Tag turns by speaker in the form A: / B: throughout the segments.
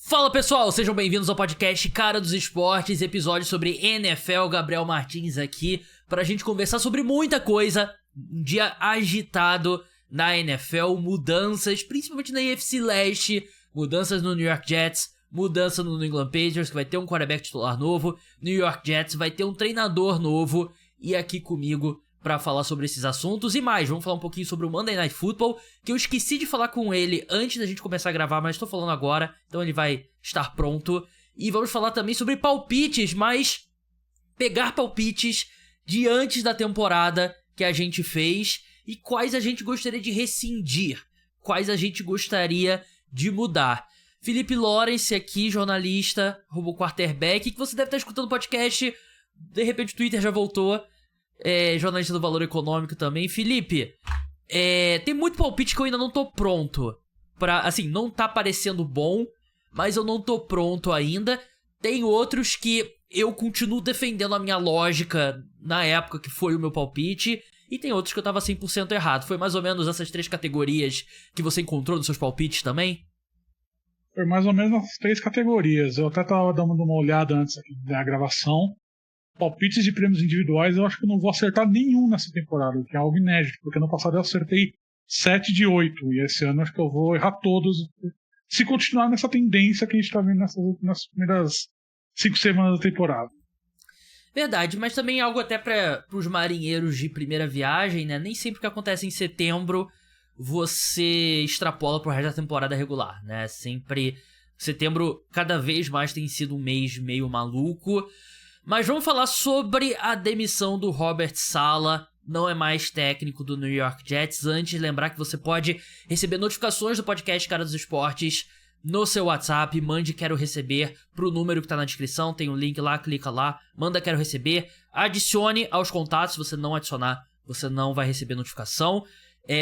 A: Fala pessoal, sejam bem-vindos ao podcast Cara dos Esportes, episódio sobre NFL. Gabriel Martins aqui pra gente conversar sobre muita coisa. Um dia agitado na NFL, mudanças, principalmente na AFC Leste, mudanças no New York Jets, mudança no New England Patriots, que vai ter um quarterback titular novo, New York Jets vai ter um treinador novo, e aqui comigo pra falar sobre esses assuntos e mais. Vamos falar um pouquinho sobre o Monday Night Football, que eu esqueci de falar com ele antes da gente começar a gravar, mas tô falando agora, então ele vai estar pronto. E vamos falar também sobre palpites, mas pegar palpites de antes da temporada que a gente fez e quais a gente gostaria de rescindir, quais a gente gostaria de mudar. Felipe Lawrence aqui, jornalista, RoboQuarterback, que você deve estar escutando o podcast, de repente o Twitter já voltou. Jornalista do Valor Econômico também. Felipe, tem muito palpite que eu ainda não tô pronto pra, assim, não tá parecendo bom, mas eu não tô pronto ainda. Tem outros que eu continuo defendendo a minha lógica na época que foi o meu palpite, e tem outros que eu tava 100% errado. Foi mais ou menos essas três categorias que você encontrou nos seus palpites também?
B: Foi mais ou menos as três categorias. Eu até tava dando uma olhada antes aqui da gravação. Palpites de prêmios individuais, eu acho que eu não vou acertar nenhum nessa temporada, o que é algo inédito, porque no passado eu acertei 7 de 8, e esse ano acho que eu vou errar todos, se continuar nessa tendência que a gente tá vendo nas primeiras 5 semanas da temporada.
A: Verdade, mas também algo até para os marinheiros de primeira viagem, né? Nem sempre que acontece em setembro você extrapola pro resto da temporada regular, né? Sempre, setembro cada vez mais tem sido um mês meio maluco. Mas vamos falar sobre a demissão do Robert Saleh, não é mais técnico do New York Jets. Antes, lembrar que você pode receber notificações do podcast Cara dos Esportes no seu WhatsApp. Mande Quero Receber pro número que tá na descrição, tem um link lá, clica lá, manda Quero Receber. Adicione aos contatos, se você não adicionar, você não vai receber notificação.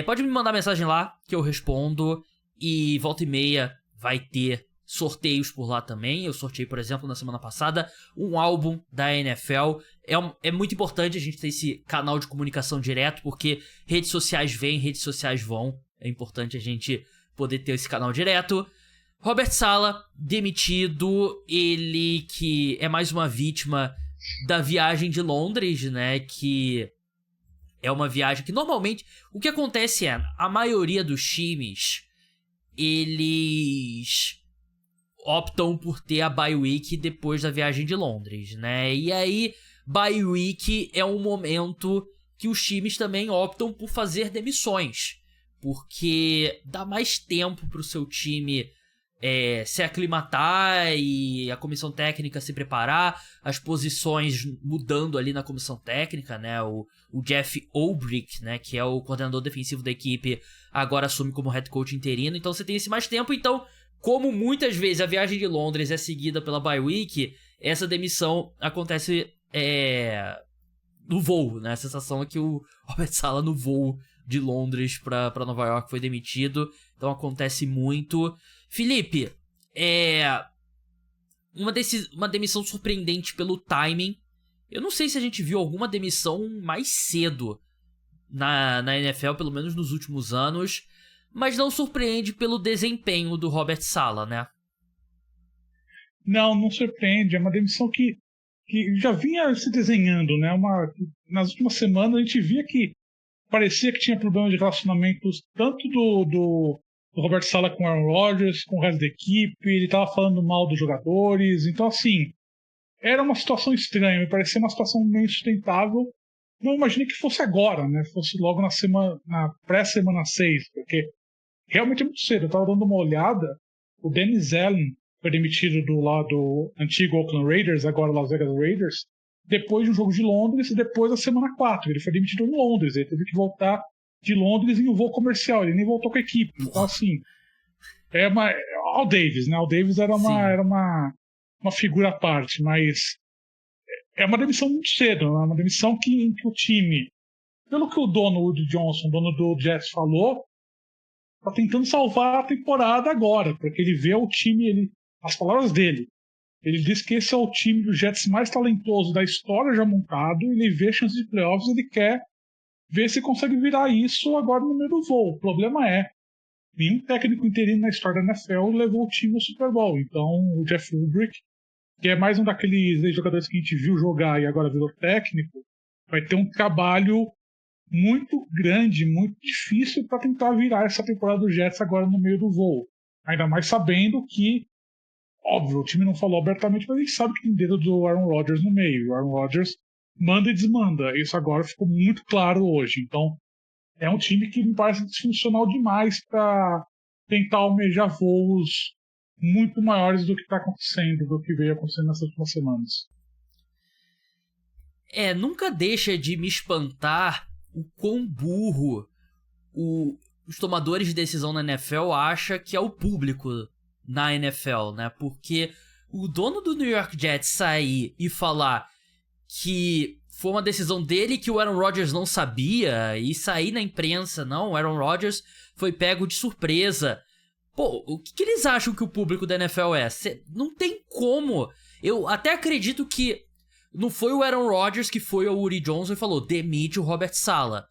A: Pode me mandar mensagem lá, que eu respondo, e volta e meia vai ter sorteios por lá também. Eu sorteei, por exemplo, na semana passada, um álbum da NFL. É muito importante a gente ter esse canal de comunicação direto, porque redes sociais vêm, redes sociais vão. É importante a gente poder ter esse canal direto. Robert Saleh, demitido. Ele que é mais uma vítima da viagem de Londres, né? Que é uma viagem que normalmente... O que acontece é, a maioria dos times, eles optam por ter a bye week depois da viagem de Londres, né? E aí, bye week é um momento que os times também optam por fazer demissões, porque dá mais tempo pro seu time se aclimatar e a comissão técnica se preparar, as posições mudando ali na comissão técnica, né? O Jeff Ulbrich, né, que é o coordenador defensivo da equipe, agora assume como head coach interino, então você tem esse mais tempo. Então, como muitas vezes a viagem de Londres é seguida pela bye week, essa demissão acontece no voo, né? A sensação é que o Robert Saleh no voo de Londres pra Nova York foi demitido, então acontece muito. Felipe, uma demissão surpreendente pelo timing. Eu não sei se a gente viu alguma demissão mais cedo na NFL, pelo menos nos últimos anos, mas não surpreende pelo desempenho do Robert Saleh, né?
B: Não surpreende. É uma demissão que já vinha se desenhando, né? Nas últimas semanas a gente via que parecia que tinha problemas de relacionamentos tanto do Robert Saleh com o Aaron Rodgers, com o resto da equipe, ele estava falando mal dos jogadores. Então, assim, era uma situação estranha, me parecia uma situação meio sustentável. Não imaginei que fosse agora, né? Fosse logo na pré-semana 6, porque realmente é muito cedo. Eu estava dando uma olhada, o Dennis Allen foi demitido do lado antigo Oakland Raiders, agora Las Vegas Raiders, depois de um jogo de Londres e depois da semana 4. Ele foi demitido em Londres, ele teve que voltar de Londres em um voo comercial, ele nem voltou com a equipe. Então, assim, Al Davis, né? Al Davis era uma figura à parte, mas é uma demissão muito cedo, é uma demissão em que o time, pelo que o dono Woody Johnson, dono do Jets, falou, tá tentando salvar a temporada agora, porque ele vê o time, as palavras dele, ele diz que esse é o time do Jets mais talentoso da história já montado, ele vê chance de playoffs, ele quer ver se consegue virar isso agora no meio do voo. O problema é, nenhum técnico interino na história da NFL levou o time ao Super Bowl. Então, o Jeff Ulbrich, que é mais um daqueles jogadores que a gente viu jogar e agora virou técnico, vai ter um trabalho muito grande, muito difícil para tentar virar essa temporada do Jets agora no meio do voo. Ainda mais sabendo que, óbvio, o time não falou abertamente, mas a gente sabe que tem dedo do Aaron Rodgers no meio. E o Aaron Rodgers manda e desmanda. Isso agora ficou muito claro hoje. Então, é um time que me parece disfuncional demais para tentar almejar voos muito maiores do que está acontecendo, do que veio acontecendo nessas últimas semanas.
A: Nunca deixa de me espantar o quão burro os tomadores de decisão na NFL acham que é o público na NFL, né? Porque o dono do New York Jets sair e falar que foi uma decisão dele que o Aaron Rodgers não sabia e sair na imprensa, não, o Aaron Rodgers foi pego de surpresa. Pô, o que eles acham que o público da NFL é? Não tem como. Eu até acredito que não foi o Aaron Rodgers que foi ao Woody Johnson e falou, demite o Robert Saleh.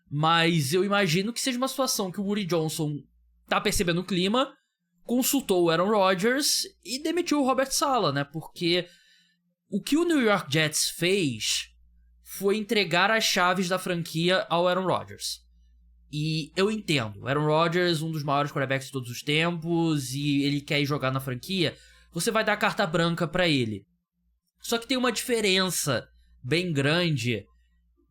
A: Mas eu imagino que seja uma situação que o Woody Johnson tá percebendo o clima, consultou o Aaron Rodgers e demitiu o Robert Saleh, né? Porque o que o New York Jets fez foi entregar as chaves da franquia ao Aaron Rodgers. E eu entendo, Aaron Rodgers, um dos maiores quarterbacks de todos os tempos, e ele quer ir jogar na franquia, você vai dar carta branca pra ele. Só que tem uma diferença bem grande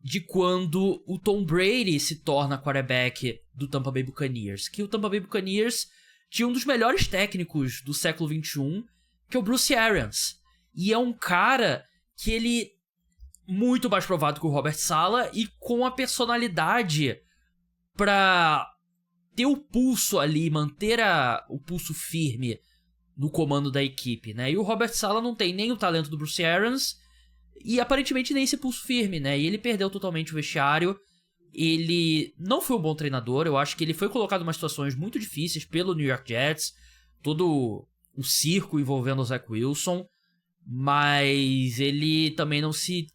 A: de quando o Tom Brady se torna quarterback do Tampa Bay Buccaneers. Que o Tampa Bay Buccaneers tinha um dos melhores técnicos do século XXI, que é o Bruce Arians. E é um cara que ele muito mais provado que o Robert Saleh e com a personalidade pra ter o pulso ali, manter o pulso firme no comando da equipe, né? E o Robert Saleh não tem nem o talento do Bruce Arians e aparentemente nem esse pulso firme, né? E ele perdeu totalmente o vestiário. Ele não foi um bom treinador. Eu acho que ele foi colocado em umas situações muito difíceis pelo New York Jets. Todo o circo envolvendo o Zach Wilson. Mas ele também não se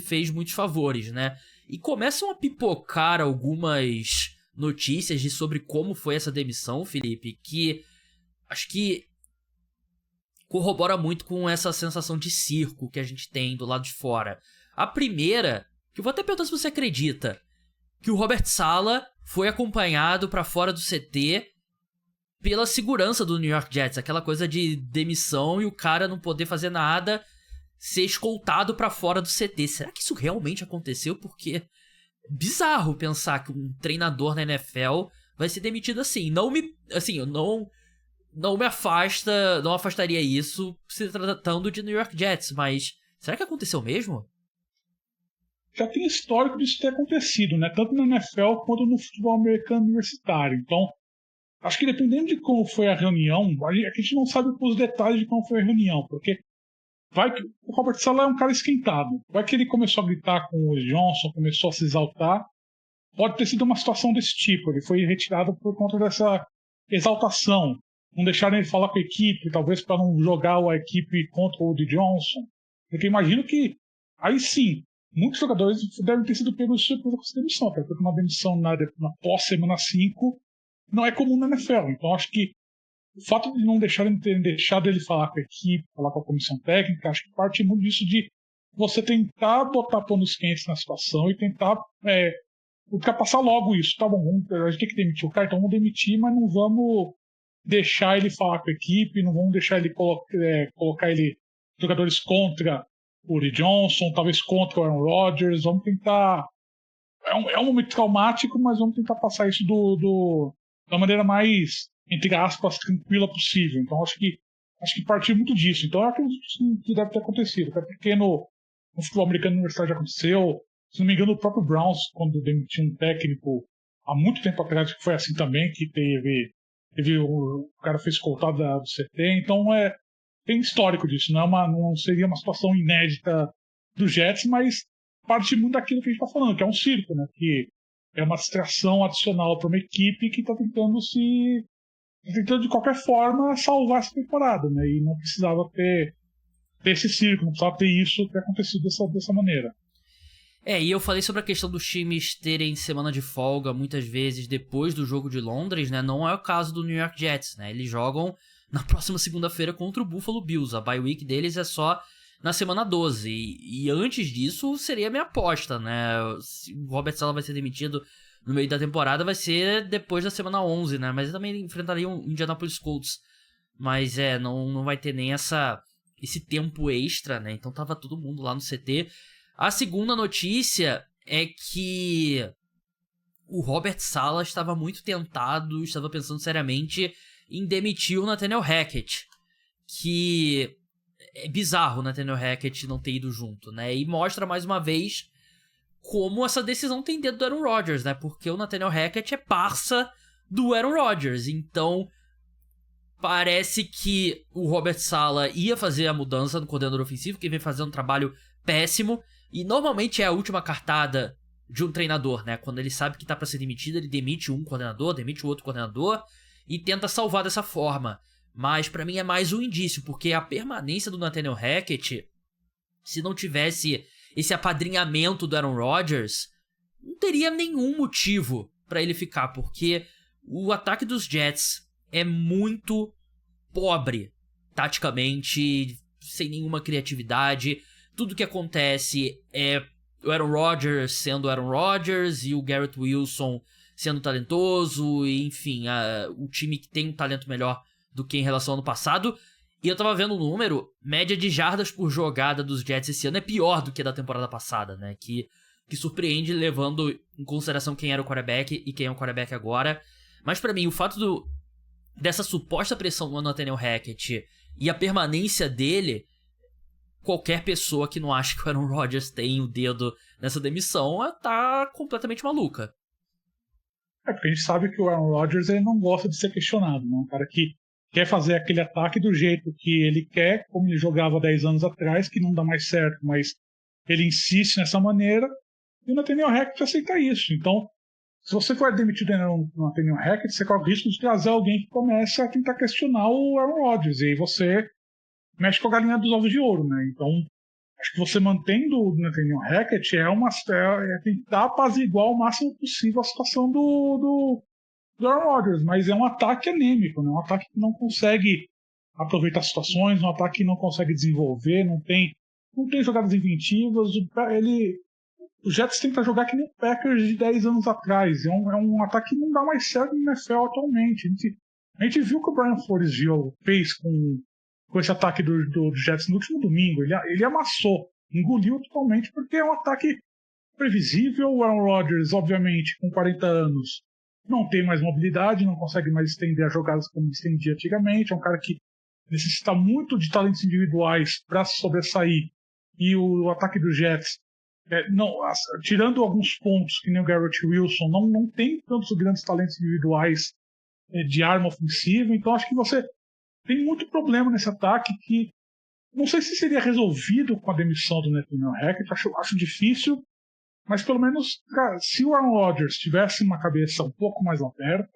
A: fez muitos favores, né? E começam a pipocar algumas notícias sobre como foi essa demissão, Felipe, que acho que corrobora muito com essa sensação de circo que a gente tem do lado de fora. A primeira, que eu vou até perguntar se você acredita, que o Robert Saleh foi acompanhado pra fora do CT pela segurança do New York Jets, aquela coisa de demissão e o cara não poder fazer nada, ser escoltado pra fora do CT. Será que isso realmente aconteceu? Porque é bizarro pensar que um treinador na NFL vai ser demitido assim. Eu não afastaria isso se tratando de New York Jets, mas será que aconteceu mesmo?
B: Já tem histórico disso ter acontecido, né? Tanto na NFL quanto no futebol americano universitário. Então, acho que dependendo de como foi a reunião, a gente não sabe os detalhes de como foi a reunião, porque vai que o Robert Saleh é um cara esquentado. Vai que ele começou a gritar com o Johnson, começou a se exaltar. Pode ter sido uma situação desse tipo. Ele foi retirado por conta dessa exaltação. Não deixaram ele falar com a equipe, talvez para não jogar a equipe contra o Woody Johnson. Porque imagino que, aí sim, muitos jogadores devem ter sido pegos de surpresa com essa demissão, porque uma demissão na pós-semana 5 não é comum na NFL. Então acho que o fato de não deixarem ter deixado ele falar com a equipe, falar com a comissão técnica, acho que parte muito disso de você tentar botar panos quentes na situação e tentar ultrapassar logo isso. Tá bom, a gente tem que demitir o cara, então vamos demitir, mas não vamos deixar ele falar com a equipe, não vamos deixar ele colocar ele jogadores contra o Woody Johnson, talvez contra o Aaron Rodgers. Vamos tentar. É um momento traumático, mas vamos tentar passar isso da maneira mais, entre aspas, tranquila possível. Então acho que partiu muito disso. Então eu acredito que deve ter acontecido. Até porque no futebol americano universitário já aconteceu. Se não me engano, o próprio Browns, quando demitiu um técnico há muito tempo atrás, que foi assim também, que o cara foi escoltado do CT. Então tem histórico disso. Não seria uma situação inédita do Jets, mas parte muito daquilo que a gente está falando, que é um circo, né? Que é uma distração adicional para uma equipe que está tentando de qualquer forma salvar essa temporada, né? E não precisava ter esse circo, não precisava ter isso ter acontecido dessa maneira.
A: E eu falei sobre a questão dos times terem semana de folga muitas vezes depois do jogo de Londres, né? Não é o caso do New York Jets, né? Eles jogam na próxima segunda-feira contra o Buffalo Bills. A bye week deles é só na semana 12. E antes disso seria a minha aposta, né? Se o Robert Saleh vai ser demitido no meio da temporada, vai ser depois da semana 11, né? Mas também enfrentaria um Indianapolis Colts. Mas não vai ter nem esse tempo extra, né? Então tava todo mundo lá no CT. A segunda notícia é que o Robert Saleh estava muito tentado, estava pensando seriamente em demitir o Nathaniel Hackett, que é bizarro o Nathaniel Hackett não ter ido junto, né? E mostra mais uma vez como essa decisão tem dedo do Aaron Rodgers, né? Porque o Nathaniel Hackett é parça do Aaron Rodgers, então parece que o Robert Saleh ia fazer a mudança no coordenador ofensivo, que vem fazendo um trabalho péssimo. E normalmente é a última cartada de um treinador, né? Quando ele sabe que tá pra ser demitido, ele demite um coordenador, demite o outro coordenador e tenta salvar dessa forma. Mas pra mim é mais um indício, porque a permanência do Nathaniel Hackett, se não tivesse esse apadrinhamento do Aaron Rodgers, não teria nenhum motivo pra ele ficar, porque o ataque dos Jets é muito pobre, taticamente, sem nenhuma criatividade. Tudo que acontece é o Aaron Rodgers sendo Aaron Rodgers e o Garrett Wilson sendo talentoso, e, enfim, o time que tem um talento melhor do que em relação ao ano passado. E eu tava vendo o número, média de jardas por jogada dos Jets esse ano é pior do que a da temporada passada, né? Que surpreende, levando em consideração quem era o quarterback e quem é o quarterback agora. Mas pra mim, o fato dessa suposta pressão no Nathaniel Hackett e a permanência dele, qualquer pessoa que não acha que o Aaron Rodgers tem o dedo nessa demissão tá completamente maluca.
B: Porque a gente sabe que o Aaron Rodgers ele não gosta de ser questionado, né? Um cara que quer fazer aquele ataque do jeito que ele quer, como ele jogava 10 anos atrás, que não dá mais certo, mas ele insiste nessa maneira, e o Nathaniel Hackett aceita isso. Então, se você for demitido no Nathaniel Hackett, você corre o risco de trazer alguém que comece a tentar questionar o Aaron Rodgers, e aí você mexe com a galinha dos ovos de ouro, né? Então, acho que você mantendo o Nathaniel Hackett é tentar apaziguar o máximo possível a situação do Aaron Rodgers, mas é um ataque anêmico, né? Um ataque que não consegue aproveitar situações, um ataque que não consegue desenvolver, não tem jogadas inventivas. O Jets tenta jogar que nem o Packers de 10 anos atrás. É um ataque que não dá mais certo no NFL atualmente. A gente viu o que o Brian Flores fez com esse ataque do Jets no último domingo. Ele amassou, engoliu totalmente, porque é um ataque previsível. O Aaron Rodgers, obviamente, com 40 anos, não tem mais mobilidade, não consegue mais estender as jogadas como estendia antigamente. É um cara que necessita muito de talentos individuais para se sobressair. E o ataque do Jets, tirando alguns pontos que nem o Garrett Wilson, não tem tantos grandes talentos individuais de arma ofensiva. Então acho que você tem muito problema nesse ataque que não sei se seria resolvido com a demissão do Nathaniel Hackett. Acho difícil. Mas pelo menos, cara, se o Aaron Rodgers tivesse uma cabeça um pouco mais aberta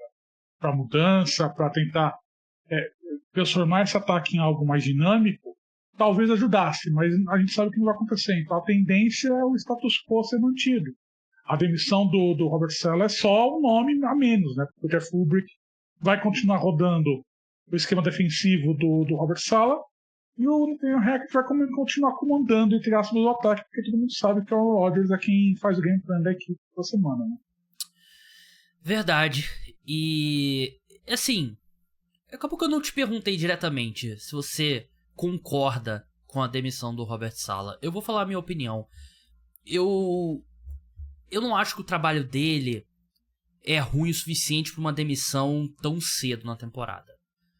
B: para mudança, para tentar transformar esse ataque em algo mais dinâmico, talvez ajudasse, mas a gente sabe que não vai acontecer. Então a tendência é o status quo ser mantido. A demissão do Robert Saleh é só um nome a menos, né? Porque o Jeff Ulbrich vai continuar rodando o esquema defensivo do Robert Saleh, e o Nathaniel Hackett vai continuar comandando, entre aspas, o ataque, porque todo mundo sabe que o Aaron Rodgers é quem faz o game plan da equipe toda semana, né?
A: Verdade. E, assim, acabou que eu não te perguntei diretamente se você concorda com a demissão do Robert Saleh. Eu vou falar a minha opinião. Eu não acho que o trabalho dele é ruim o suficiente para uma demissão tão cedo na temporada.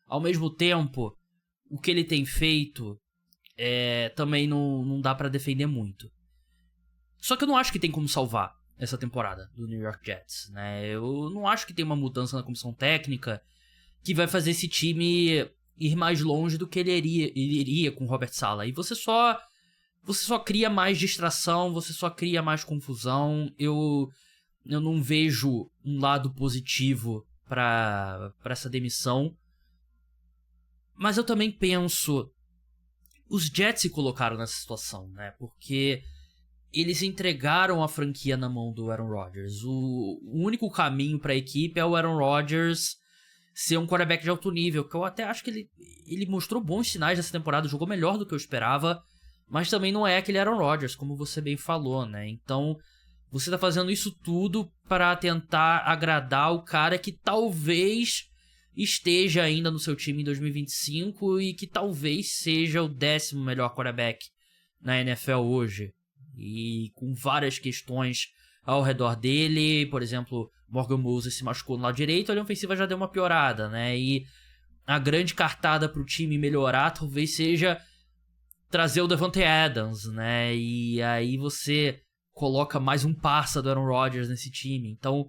A: Ao mesmo tempo, o que ele tem feito também não dá pra defender muito. Só que eu não acho que tem como salvar essa temporada do New York Jets, né? Eu não acho que tem uma mudança na comissão técnica que vai fazer esse time ir mais longe do que ele iria com o Robert Saleh. E você só cria mais distração, você só cria mais confusão. Eu não vejo um lado positivo pra essa demissão. Mas eu também penso, os Jets se colocaram nessa situação, né? Porque eles entregaram a franquia na mão do Aaron Rodgers. O único caminho para a equipe é o Aaron Rodgers ser um quarterback de alto nível, que eu até acho que ele mostrou bons sinais nessa temporada, jogou melhor do que eu esperava, mas também não é aquele Aaron Rodgers, como você bem falou, né? Então, você tá fazendo isso tudo para tentar agradar o cara que talvez esteja ainda no seu time em 2025 e que talvez seja o 10º melhor quarterback na NFL hoje. E com várias questões ao redor dele, por exemplo, Morgan Moses se machucou no lado direito, a linha ofensiva já deu uma piorada, né? E a grande cartada pro time melhorar talvez seja trazer o Davante Adams, né? E aí você coloca mais um parça do Aaron Rodgers nesse time. Então,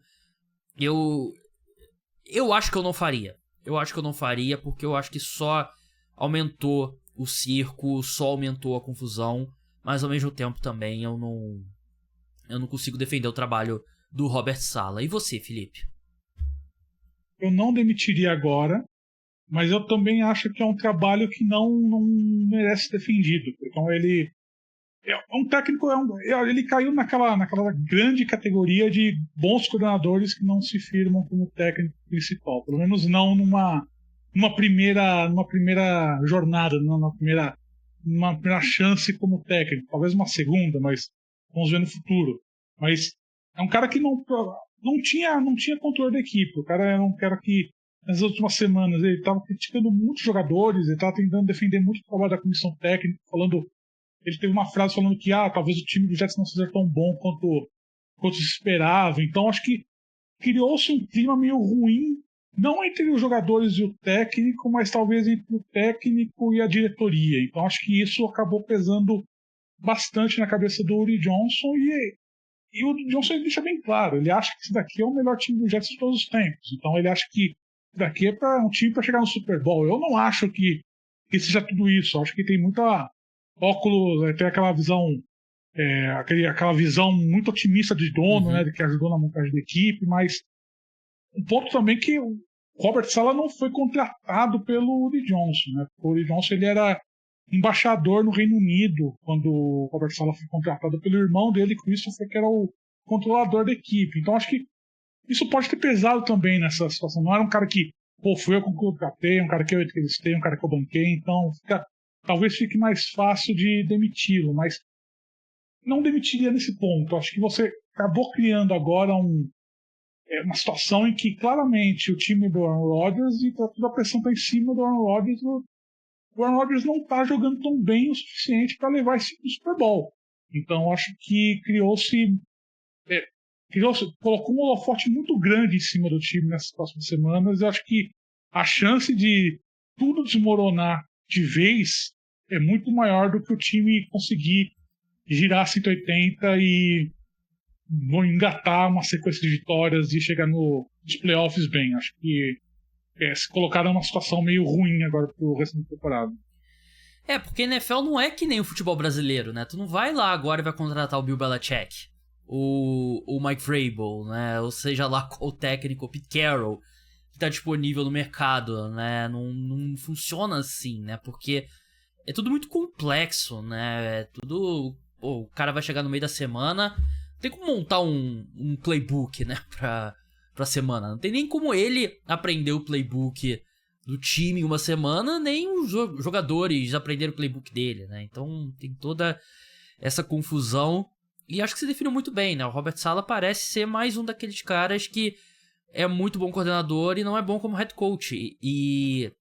A: eu acho que eu não faria. Eu acho que eu não faria porque eu acho que só aumentou o circo, só aumentou a confusão, mas ao mesmo tempo também eu não consigo defender o trabalho do Robert Saleh. E você, Felipe?
B: Eu não demitiria agora, mas eu também acho que é um trabalho que não merece ser defendido. Então ele é um técnico, ele caiu naquela grande categoria de bons coordenadores que não se firmam como técnico principal. Pelo menos não numa primeira jornada, numa primeira chance como técnico. Talvez uma segunda, mas vamos ver no futuro. Mas é um cara que não tinha controle da equipe. O cara era um cara que nas últimas semanas ele estava criticando muitos jogadores, ele estava tentando defender muito o trabalho da comissão técnica, ele teve uma frase falando que talvez o time do Jets não seja tão bom quanto se esperava. Então acho que criou-se um clima meio ruim, não entre os jogadores e o técnico, mas talvez entre o técnico e a diretoria. Então acho que isso acabou pesando bastante na cabeça do Woody Johnson e o Woody Johnson deixa bem claro, ele acha que esse daqui é o melhor time do Jets de todos os tempos. Então ele acha que esse daqui é um time para chegar no Super Bowl. Eu não acho que seja tudo isso. Eu acho que tem muita óculos, tem aquela visão aquela visão muito otimista de dono, né, de que ajudou na montagem da equipe, mas um ponto também que o Robert Saleh não foi contratado pelo Woody Johnson, né? O Woody Johnson ele era embaixador no Reino Unido quando o Robert Saleh foi contratado pelo irmão dele, Christopher, que era o controlador da equipe. Então acho que isso pode ter pesado também nessa situação. Não era um cara que, fui eu que contratei, um cara que eu entrevistei, um cara que eu banquei, então talvez fique mais fácil de demiti-lo, mas não demitiria nesse ponto. Acho que você acabou criando agora uma situação em que claramente o time do Aaron Rodgers e toda a pressão está em cima do Aaron Rodgers. O Aaron Rodgers não está jogando tão bem o suficiente para levar esse Super Bowl. Então acho que colocou um holofote muito grande em cima do time nessas próximas semanas. Eu acho que a chance de tudo desmoronar de vez é muito maior do que o time conseguir girar 180 e engatar uma sequência de vitórias e chegar nos playoffs bem. Acho que se colocaram numa situação meio ruim agora pro resto da temporada.
A: Porque NFL não é que nem o futebol brasileiro, né? Tu não vai lá agora e vai contratar o Bill Belichick, o Mike Vrabel, né? Ou seja lá qual técnico, o Pete Carroll, que tá disponível no mercado, né? Não funciona assim, né? Porque é tudo muito complexo, né? É tudo... o cara vai chegar no meio da semana, tem como montar um playbook, né? Pra semana. Não tem nem como ele aprender o playbook do time em uma semana, nem os jogadores aprenderam o playbook dele, né? Então tem toda essa confusão. E acho que se definiu muito bem, né? O Robert Saleh parece ser mais um daqueles caras que é muito bom coordenador e não é bom como head coach. E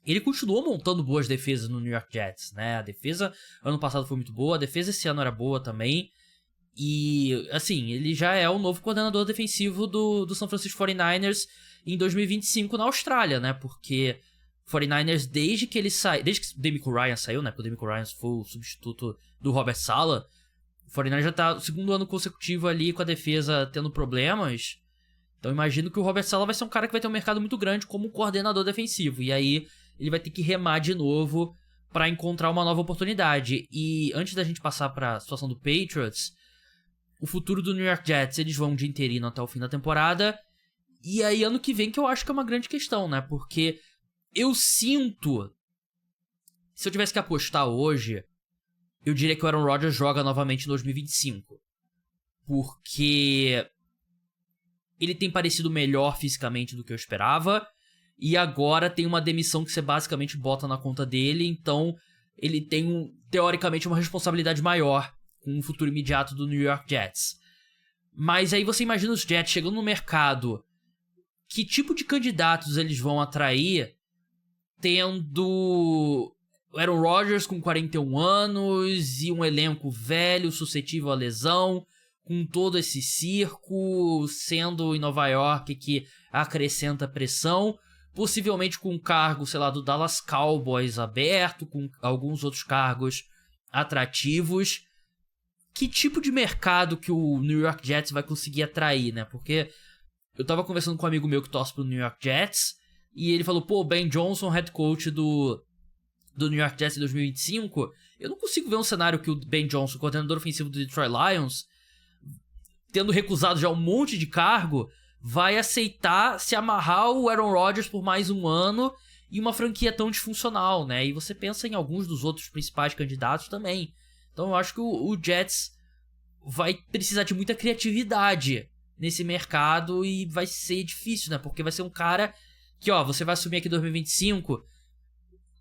A: ele continuou montando boas defesas no New York Jets, né? A defesa ano passado foi muito boa, a defesa esse ano era boa também. E, assim, ele já é o novo coordenador defensivo do San Francisco 49ers em 2025 na Austrália, né? Porque 49ers, desde que o DeMeco Ryans saiu, né? Porque o DeMeco Ryans foi o substituto do Robert Saleh, o 49ers já tá no segundo ano consecutivo ali com a defesa tendo problemas. Então imagino que o Robert Saleh vai ser um cara que vai ter um mercado muito grande como coordenador defensivo. E aí ele vai ter que remar de novo para encontrar uma nova oportunidade. E antes da gente passar para a situação do Patriots, o futuro do New York Jets, eles vão de interino até o fim da temporada. E aí ano que vem que eu acho que é uma grande questão, né? Porque eu sinto... Se eu tivesse que apostar hoje, eu diria que o Aaron Rodgers joga novamente em 2025. Porque ele tem parecido melhor fisicamente do que eu esperava. E agora tem uma demissão que você basicamente bota na conta dele. Então ele tem, teoricamente, uma responsabilidade maior com o futuro imediato do New York Jets. Mas aí você imagina os Jets chegando no mercado. Que tipo de candidatos eles vão atrair tendo Aaron Rodgers com 41 anos e um elenco velho, suscetível à lesão, com todo esse circo, sendo em Nova York que acrescenta pressão, possivelmente com um cargo, sei lá, do Dallas Cowboys aberto, com alguns outros cargos atrativos. Que tipo de mercado que o New York Jets vai conseguir atrair, né? Porque eu tava conversando com um amigo meu que torce pro New York Jets, e ele falou, pô, Ben Johnson, head coach do New York Jets em 2025, eu não consigo ver um cenário que o Ben Johnson, coordenador ofensivo do Detroit Lions, tendo recusado já um monte de cargo, vai aceitar se amarrar o Aaron Rodgers por mais um ano e uma franquia tão disfuncional, né? E você pensa em alguns dos outros principais candidatos também. Então eu acho que o Jets vai precisar de muita criatividade nesse mercado e vai ser difícil, né? Porque vai ser um cara que, ó, você vai assumir aqui em 2025,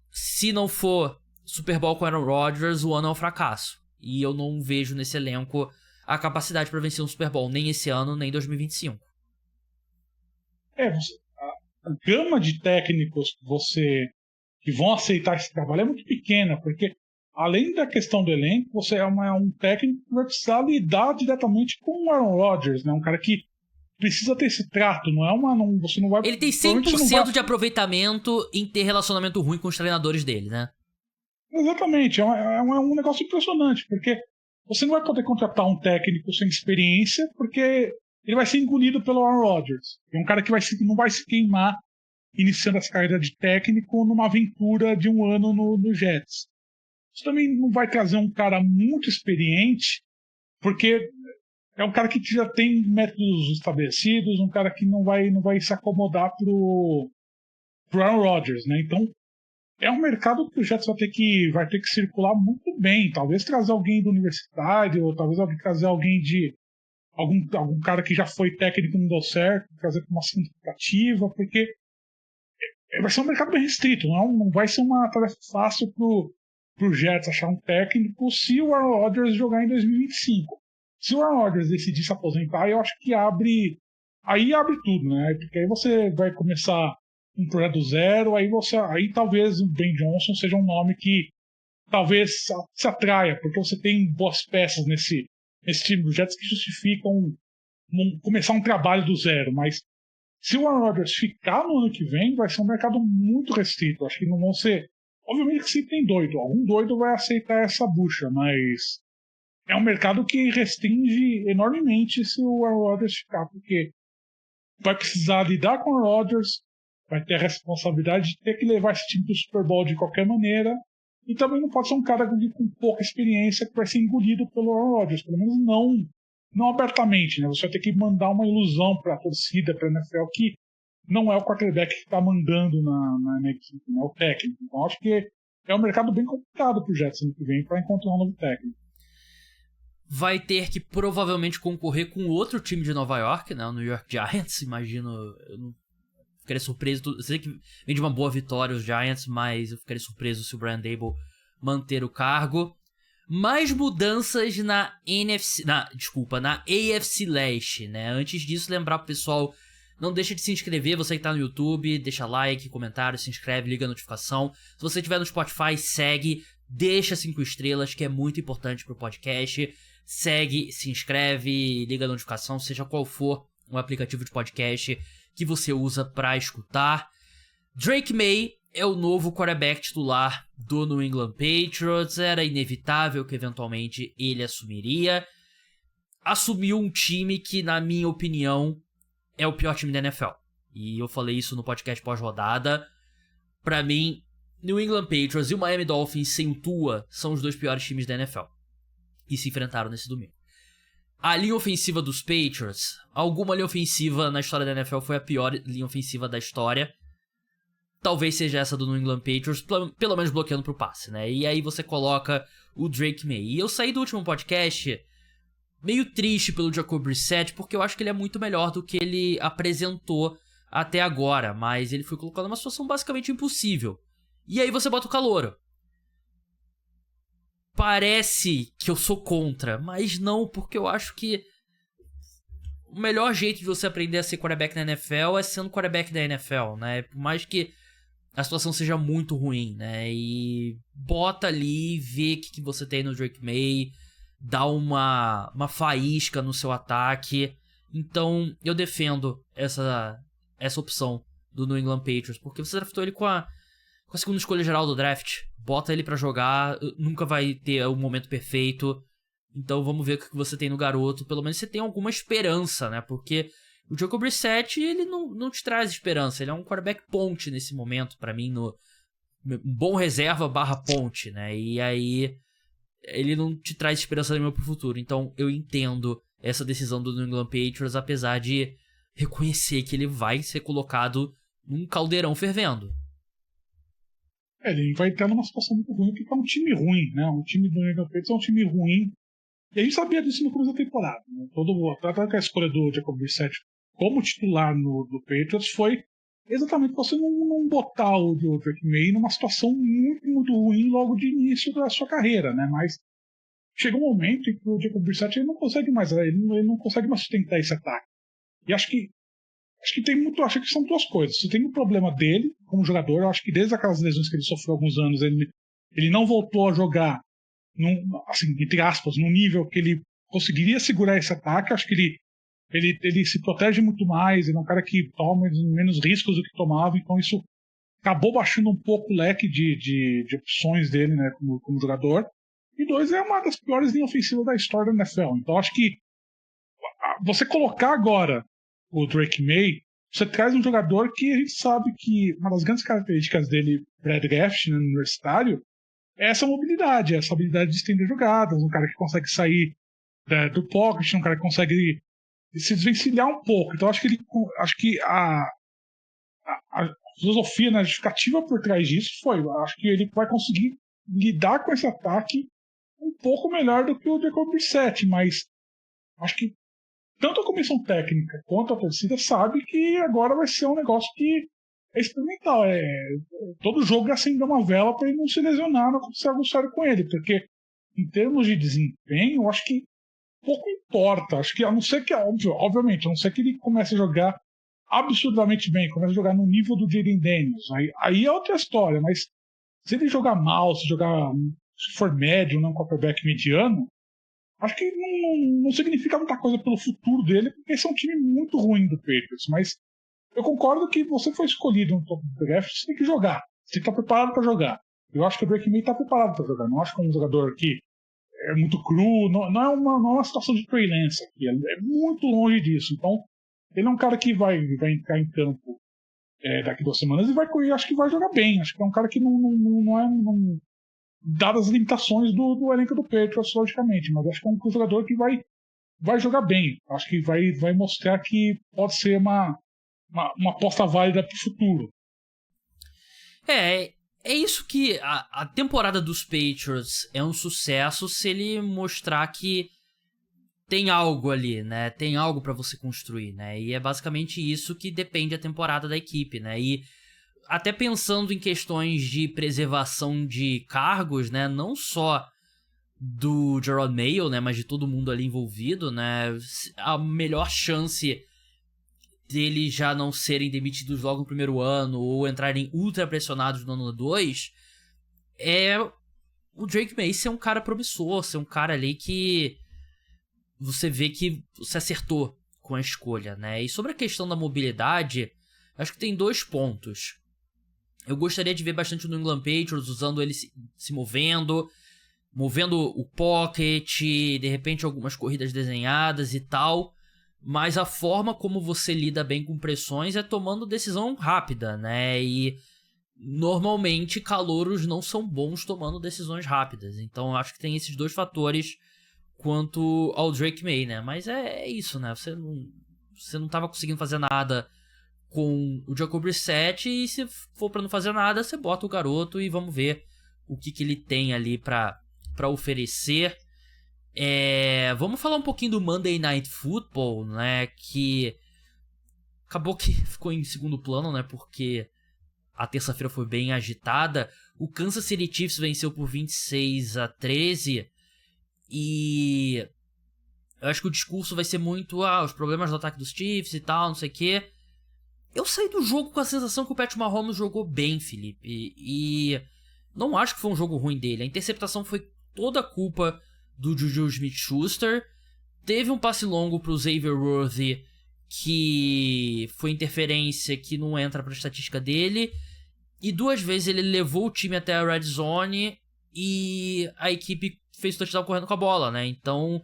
A: se não for Super Bowl com Aaron Rodgers, o ano é um fracasso. E eu não vejo nesse elenco a capacidade para vencer um Super Bowl, nem esse ano, nem em 2025.
B: A gama de técnicos que vão aceitar esse trabalho é muito pequena, porque além da questão do elenco, você é um técnico que vai precisar lidar diretamente com o Aaron Rodgers, né? Um cara que precisa ter esse trato, você não vai...
A: Ele tem 100% de aproveitamento em ter relacionamento ruim com os treinadores dele, né?
B: Exatamente, é um negócio impressionante, porque você não vai poder contratar um técnico sem experiência, porque ele vai ser engolido pelo Aaron Rodgers. É um cara que não vai se queimar iniciando essa carreira de técnico numa aventura de um ano no Jets. Você também não vai trazer um cara muito experiente, porque é um cara que já tem métodos estabelecidos, um cara que não vai se acomodar pro Aaron Rodgers, né? Então, é um mercado que o Jets vai ter que circular muito bem. Talvez trazer alguém do universitário, ou talvez trazer alguém de algum cara que já foi técnico e não deu certo, trazer com uma significativa, porque vai ser um mercado bem restrito, não vai ser uma tarefa fácil pro Jets achar um técnico se o Aaron Rodgers jogar em 2025. Se o Aaron Rodgers decidir se aposentar, eu acho que abre tudo, né? Porque aí você vai começar um projeto do zero, aí talvez o Ben Johnson seja um nome que talvez se atraia, porque você tem boas peças nesse time do Jets que justificam começar um trabalho do zero, mas se o Aaron Rodgers ficar no ano que vem, vai ser um mercado muito restrito. Acho que não vão ser... Obviamente que se tem doido, algum doido vai aceitar essa bucha, mas é um mercado que restringe enormemente se o Aaron Rodgers ficar, porque vai precisar lidar com o Aaron Rodgers, vai ter a responsabilidade de ter que levar esse time para o Super Bowl de qualquer maneira, e também não pode ser um cara com pouca experiência que vai ser engolido pelo Aaron Rodgers, pelo menos não abertamente, né? Você vai ter que mandar uma ilusão para a torcida, para a NFL, que não é o quarterback que está mandando na equipe, não é o técnico. Então acho que é um mercado bem complicado para o Jets ano que vem para encontrar um novo técnico.
A: Vai ter que provavelmente concorrer com outro time de Nova York, né? O New York Giants, imagino. Eu não ficaria surpreso. Eu sei que vem de uma boa vitória os Giants, mas eu ficaria surpreso se o Brian Daboll manter o cargo. Mais mudanças na AFC Leste, né? Antes disso, lembrar pro pessoal, não deixa de se inscrever, você que tá no YouTube, deixa like, comentário, se inscreve, liga a notificação. Se você estiver no Spotify, segue, deixa 5 estrelas, que é muito importante pro podcast. Segue, se inscreve, liga a notificação, seja qual for o aplicativo de podcast que você usa pra escutar. Drake May é o novo quarterback titular do New England Patriots. Era inevitável que eventualmente ele assumiria. Assumiu um time que, na minha opinião, é o pior time da NFL. E eu falei isso no podcast pós-rodada. Pra mim, New England Patriots e o Miami Dolphins sem Tua são os dois piores times da NFL. E se enfrentaram nesse domingo. A linha ofensiva dos Patriots, alguma linha ofensiva na história da NFL foi a pior linha ofensiva da história. talvez seja essa do New England Patriots, pelo menos bloqueando pro passe, né? E aí você coloca o Drake May. E eu saí do último podcast meio triste pelo Jacoby Brissett, porque eu acho que ele é muito melhor do que ele apresentou até agora, mas ele foi colocado numa situação basicamente impossível. E aí você bota o calouro. Parece que eu sou contra, mas não, porque eu acho que o melhor jeito de você aprender a ser quarterback na NFL é sendo quarterback da NFL, né? Por mais que a situação seja muito ruim, né? E bota ali, vê o que você tem no Drake May, dá uma faísca no seu ataque. Então eu defendo essa opção do New England Patriots, porque você draftou ele com a segunda escolha geral do draft. Bota ele pra jogar, nunca vai ter o momento perfeito. Então vamos ver o que você tem no garoto. Pelo menos você tem alguma esperança, né? Porque o Jacoby Brissett, ele não te traz esperança. Ele é um quarterback ponte nesse momento, pra mim, um bom reserva / ponte, né? E aí ele não te traz esperança nenhuma pro futuro. Então eu entendo essa decisão do New England Patriots, apesar de reconhecer que ele vai ser colocado num caldeirão fervendo.
B: Ele vai estar numa situação muito ruim, porque é um time ruim, né? Um time do New England Patriots é um time ruim. E a gente sabia disso no começo da temporada. Né? Até que a escolha do Jacoby Brissett como titular do Patriots foi exatamente você não botar o Drake May numa situação muito, muito ruim logo de início da sua carreira, né? Mas chega um momento em que o Jacoby Brissett ele não consegue mais sustentar esse ataque. E acho que são duas coisas. Você tem um problema dele como jogador. Eu acho que desde aquelas lesões que ele sofreu há alguns anos, ele não voltou a jogar assim, entre aspas, num nível que ele conseguiria segurar esse ataque. Acho que ele se protege muito mais, ele é um cara que toma menos riscos do que tomava, então isso acabou baixando um pouco o leque de opções dele, né, como jogador. E dois, é uma das piores linhas ofensivas da história da NFL. Então acho que você colocar agora o Drake May, você traz um jogador que a gente sabe que uma das grandes características dele pré-draft, né, no universitário, é essa mobilidade, essa habilidade de estender jogadas, um cara que consegue sair do pocket, um cara que consegue se desvencilhar um pouco. Então acho que a filosofia, né, a justificativa por trás disso acho que ele vai conseguir lidar com esse ataque um pouco melhor do que o Jacoby Brissett, mas acho que tanto a comissão técnica quanto a torcida sabe que agora vai ser um negócio que é experimental. Todo jogo é acender uma vela para ele não se lesionar, não acontecer algo sério com ele, porque em termos de desempenho, eu acho que pouco importa. Acho que, a não ser que, obviamente, a não ser que ele comece a jogar absurdamente bem, comece a jogar no nível do Jayden Daniels, aí é outra história, mas se ele jogar mal, se for médio, não um quarterback mediano, acho que não significa muita coisa pelo futuro dele, porque esse é um time muito ruim do Patriots. Mas eu concordo que você foi escolhido no top draft, você tem que jogar. Você tem que estar preparado para jogar. Eu acho que o Drake May está preparado para jogar. Não acho que é um jogador que é muito cru. Não é uma situação de Trey Lance aqui. É muito longe disso. Então, ele é um cara que vai entrar em campo daqui 2 semanas e acho que vai jogar bem. Acho que é um cara que não é... dadas as limitações do elenco do Patriots, logicamente, mas acho que é um jogador que vai jogar bem. Acho que vai mostrar que pode ser uma aposta válida para o futuro.
A: É isso que a temporada dos Patriots é um sucesso se ele mostrar que tem algo ali, né? Tem algo para você construir, né? E é basicamente isso que depende a temporada da equipe, né? E até pensando em questões de preservação de cargos, né, não só do Jerod Mayo, né, mas de todo mundo ali envolvido, né, a melhor chance deles já não serem demitidos logo no primeiro ano ou entrarem ultra pressionados no ano 2 é o Drake May ser um cara promissor, ser um cara ali que você vê que você acertou com a escolha, né. E sobre a questão da mobilidade, acho que tem 2 pontos. Eu gostaria de ver bastante o New England Patriots usando ele se movendo o pocket, de repente algumas corridas desenhadas e tal, mas a forma como você lida bem com pressões é tomando decisão rápida, né? E normalmente calouros não são bons tomando decisões rápidas, então eu acho que tem esses 2 fatores quanto ao Drake May, né? Mas é isso, né? Você não tava conseguindo fazer nada com o Jacob Brissett, e se for pra não fazer nada, você bota o garoto e vamos ver o que ele tem ali pra oferecer. Vamos falar um pouquinho do Monday Night Football, né, que acabou que ficou em segundo plano, né, porque a terça-feira foi bem agitada. O Kansas City Chiefs venceu por 26-13, e eu acho que o discurso vai ser muito os problemas do ataque dos Chiefs e tal, não sei o quê. Eu saí do jogo com a sensação que o Patrick Mahomes jogou bem, Felipe, e não acho que foi um jogo ruim dele. A interceptação foi toda culpa do Juju Smith-Schuster. Teve um passe longo pro Xavier Worthy que foi interferência, que não entra pra estatística dele. E 2 vezes ele levou o time até a red zone e a equipe fez o touchdown correndo com a bola, né? Então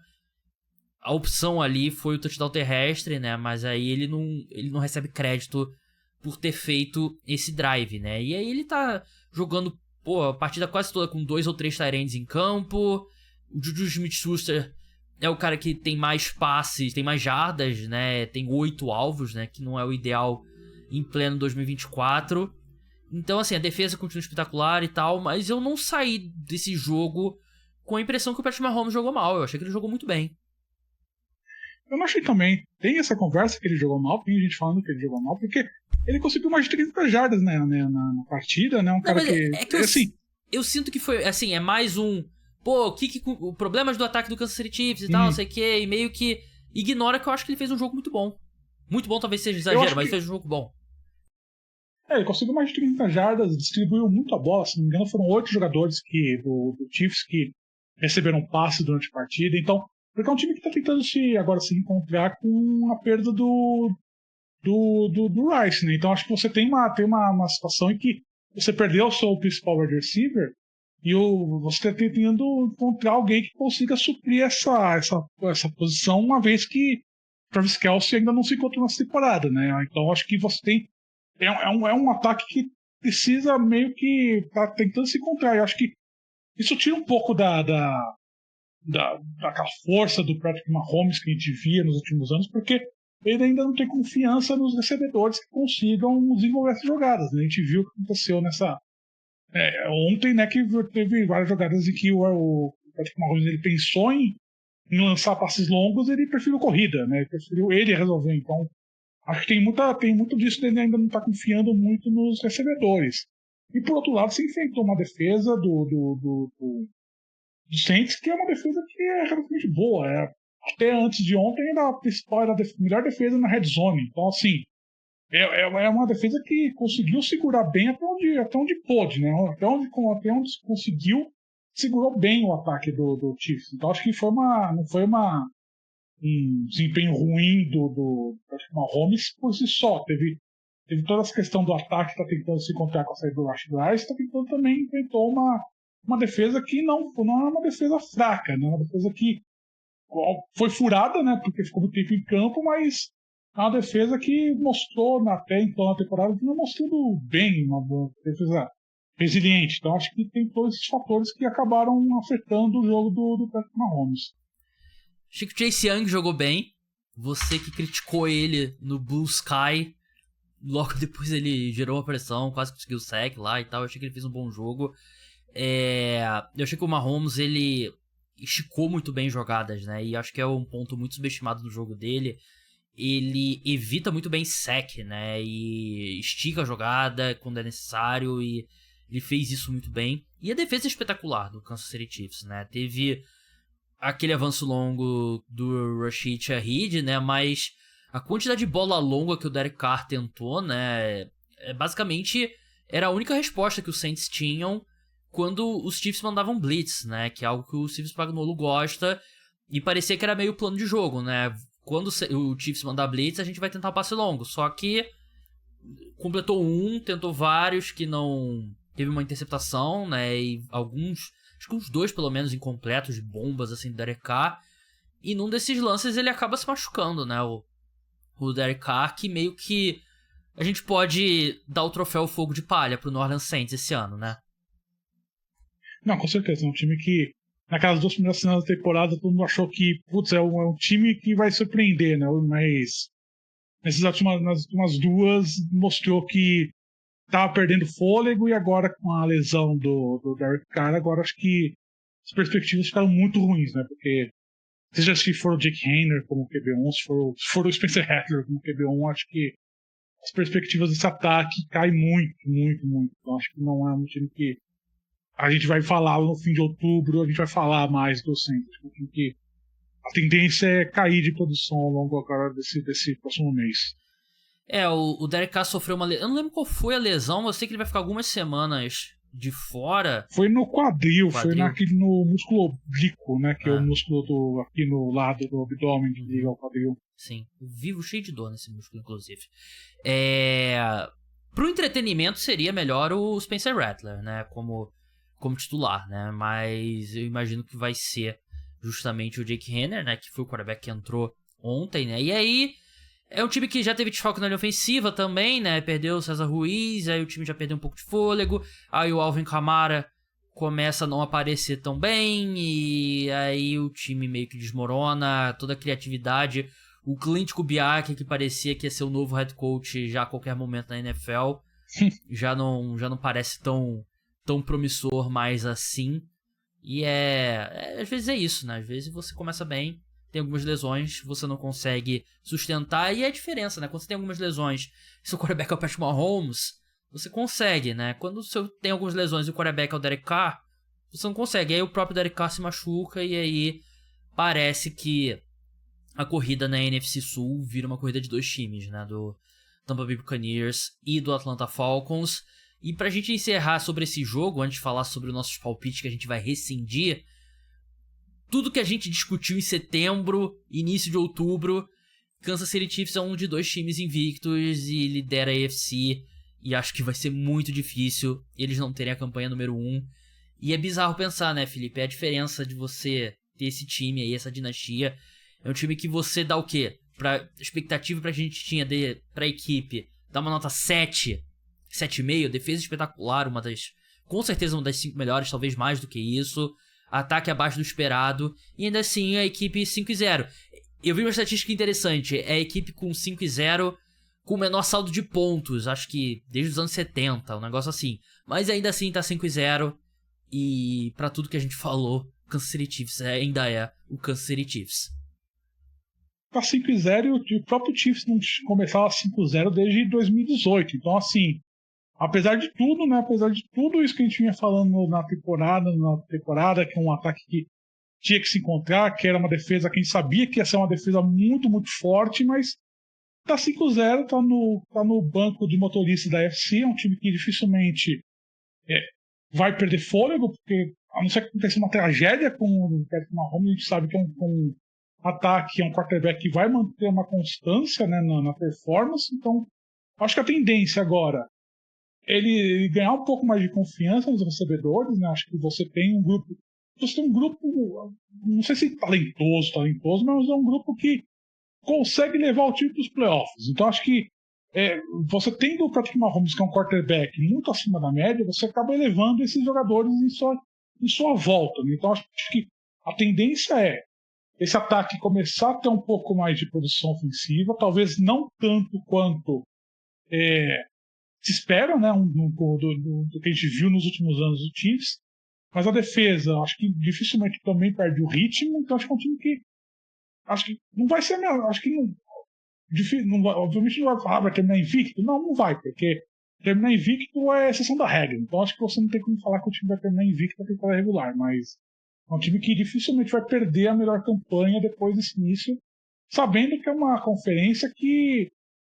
A: a opção ali foi o touchdown terrestre, né? Mas aí ele não recebe crédito por ter feito esse drive, né? E aí ele tá jogando a partida quase toda com 2 ou 3 tight ends em campo. O Juju Smith-Schuster é o cara que tem mais passes, tem mais jardas, né? Tem 8 alvos, né? Que não é o ideal em pleno 2024. Então, assim, a defesa continua espetacular e tal, mas eu não saí desse jogo com a impressão que o Patrick Mahomes jogou mal. Eu achei que ele jogou muito bem.
B: Eu não achei também. Tem essa conversa que ele jogou mal, tem gente falando que ele jogou mal, porque ele conseguiu mais de 30 jardas, né, na partida, né? Um cara que.
A: É que eu sinto que foi, assim, é mais um. Problemas do ataque do Kansas City Chiefs e tal, não sei o que, e meio que ignora que eu acho que ele fez um jogo muito bom. Muito bom, talvez seja exagero, mas fez um jogo bom.
B: Ele conseguiu mais de 30 jardas, distribuiu muito a bola, se não me engano, foram 8 jogadores do Chiefs que receberam passe durante a partida, então, porque é um time que está tentando se encontrar com a perda do Rice, né? Então acho que você tem uma situação em que você perdeu o seu principal wide receiver e você está tentando encontrar alguém que consiga suprir essa posição, uma vez que Travis Kelce ainda não se encontrou nessa temporada, né? Então acho que você tem é um ataque que precisa meio que tá tentando se encontrar. Eu acho que isso tira um pouco daquela força do Patrick Mahomes que a gente via nos últimos anos, porque ele ainda não tem confiança nos recebedores que consigam desenvolver essas jogadas, né? A gente viu o que aconteceu ontem, né, que teve várias jogadas em que o Patrick Mahomes ele pensou em lançar passes longos, ele preferiu corrida, né? Ele preferiu ele resolver. Então acho que tem muito disso dele ainda não estar confiando muito nos recebedores. E por outro lado, se enfrentou uma defesa do Saints, que é uma defesa que é relativamente boa. Até antes de ontem era a principal, era a melhor defesa na red zone. Então, assim, é uma defesa que conseguiu segurar bem até onde pôde, né? Até onde conseguiu, segurou bem o ataque do Chiefs. Então, acho que não foi um desempenho ruim do Mahomes por si só. Teve toda essa questão do ataque, está tentando se encontrar com a saída do Rashid Rice, está tentando também inventou uma defesa que não é uma defesa fraca, né? Uma defesa que foi furada, né? Porque ficou muito tempo em campo, mas é uma defesa que mostrou até então na temporada que não mostrando bem, uma defesa resiliente. Então acho que tem todos esses fatores que acabaram afetando o jogo do Patrick Mahomes.
A: Achei que o Chase Young jogou bem. Você que criticou ele no Blue Sky, logo depois ele gerou uma pressão, quase conseguiu o sack lá e tal. Eu achei que ele fez um bom jogo. Eu achei que o Mahomes, ele esticou muito bem jogadas, né? E acho que é um ponto muito subestimado no jogo dele. Ele evita muito bem sack, né? E estica a jogada quando é necessário, e ele fez isso muito bem. E a defesa é espetacular do Kansas City Chiefs, né? Teve aquele avanço longo do Rashid Shaheed, né? Mas a quantidade de bola longa que o Derek Carr tentou, né? Basicamente era a única resposta que os Saints tinham quando os Chiefs mandavam blitz, né? Que é algo que o Steve Spagnuolo gosta, e parecia que era meio plano de jogo, né? Quando o Chiefs mandar blitz, a gente vai tentar o passe longo. Só que completou tentou vários que não... Teve uma interceptação, né? E acho que uns 2 pelo menos incompletos de bombas, assim, do Derek Carr. E num desses lances ele acaba se machucando, né? O Derek Carr, que meio que a gente pode dar o troféu Fogo de Palha pro New Orleans Saints esse ano, né?
B: Não, com certeza. É um time que, naquelas 2 primeiras semanas da temporada, todo mundo achou que, putz, é um time que vai surpreender, né? Mas nas últimas duas mostrou que estava perdendo fôlego, e agora com a lesão do Derek Carr, agora acho que as perspectivas ficaram muito ruins, né? Porque seja se for o Jake Haener como QB1, se for o Spencer Rattler como QB1, acho que as perspectivas desse ataque caem muito, muito, muito. Então acho que não é um time que a gente vai falar no fim de outubro, a gente vai falar mais do Saints. Acho que é um time que a tendência é cair de produção ao longo agora desse próximo mês.
A: O Derek Carr sofreu uma lesão. Eu não lembro qual foi a lesão, mas eu sei que ele vai ficar algumas semanas de fora.
B: Foi no quadril. Foi no músculo oblíquo, né? Que é o músculo aqui no lado do abdômen que liga ao quadril.
A: Sim, vivo cheio de dor nesse músculo, inclusive. Pro entretenimento seria melhor o Spencer Rattler, né? Como titular, né? Mas eu imagino que vai ser justamente o Jake Haener, né? Que foi o quarterback que entrou ontem, né? E aí, é um time que já teve desfalque na linha ofensiva também, né? Perdeu o César Ruiz, aí o time já perdeu um pouco de fôlego. Aí o Alvin Kamara começa a não aparecer tão bem, e aí o time meio que desmorona, toda a criatividade. O Clint Kubiak, que parecia que ia ser o novo head coach já a qualquer momento na NFL, já não parece tão promissor mais assim. E às vezes é isso, né? Às vezes você começa bem, tem algumas lesões, você não consegue sustentar, e é a diferença, né? Quando você tem algumas lesões, seu quarterback é o Patrick Mahomes, você consegue, né? Quando você tem algumas lesões e o quarterback é o Derek Carr, você não consegue. Aí o próprio Derek Carr se machuca, e aí parece que a corrida na NFC Sul vira uma corrida de dois times, né? Do Tampa Bay Buccaneers e do Atlanta Falcons. E pra gente encerrar sobre esse jogo, antes de falar sobre os nossos palpites que a gente vai rescindir, tudo que a gente discutiu em setembro, início de outubro, Kansas City Chiefs é um de dois times invictos e lidera a AFC, e acho que vai ser muito difícil eles não terem a campanha número 1. E é bizarro pensar, né, Felipe? É a diferença de você ter esse time aí, essa dinastia. É um time que você dá o quê? A expectativa que a gente tinha pra equipe, dá uma nota 7, 7,5, defesa espetacular, com certeza uma das 5 melhores, talvez mais do que isso. Ataque abaixo do esperado, e ainda assim a equipe 5-0. Eu vi uma estatística interessante, é a equipe com 5-0 com o menor saldo de pontos, acho que desde os anos 70, um negócio assim. Mas ainda assim tá 5-0, e pra tudo que a gente falou, o Kansas City Chiefs ainda é o Kansas City Chiefs.
B: Tá 5-0 e o próprio Chiefs não começava 5-0 desde 2018, então assim, apesar de tudo, né? Apesar de tudo isso que a gente vinha falando na temporada, que é um ataque que tinha que se encontrar, que era uma defesa que a gente sabia que ia ser uma defesa muito, muito forte, mas tá 5-0, tá no banco de motorista da AFC, é um time que dificilmente vai perder fôlego, porque a não ser que aconteça uma tragédia com o Patrick Mahomes, a gente sabe que é um ataque, é um quarterback que vai manter uma constância, né, na performance, então acho que a tendência agora ele ganhar um pouco mais de confiança nos recebedores, né? Acho que você tem um grupo, não sei se talentoso, mas é um grupo que consegue levar o time para os playoffs. Então acho que você tendo o Patrick Mahomes, que é um quarterback muito acima da média, você acaba elevando esses jogadores em sua volta, né? Então acho que a tendência é esse ataque começar a ter um pouco mais de produção ofensiva, talvez não tanto quanto se espera, né, do que a gente viu nos últimos anos do Chiefs, mas a defesa, acho que dificilmente também perde o ritmo, então acho que é um time que acho que não vai ser, acho que não vai, obviamente não vai falar, vai terminar invicto, não vai, porque terminar invicto é exceção da regra, então acho que você não tem como falar que o time vai terminar invicto na temporada regular, mas é um time que dificilmente vai perder a melhor campanha depois desse início, sabendo que é uma conferência que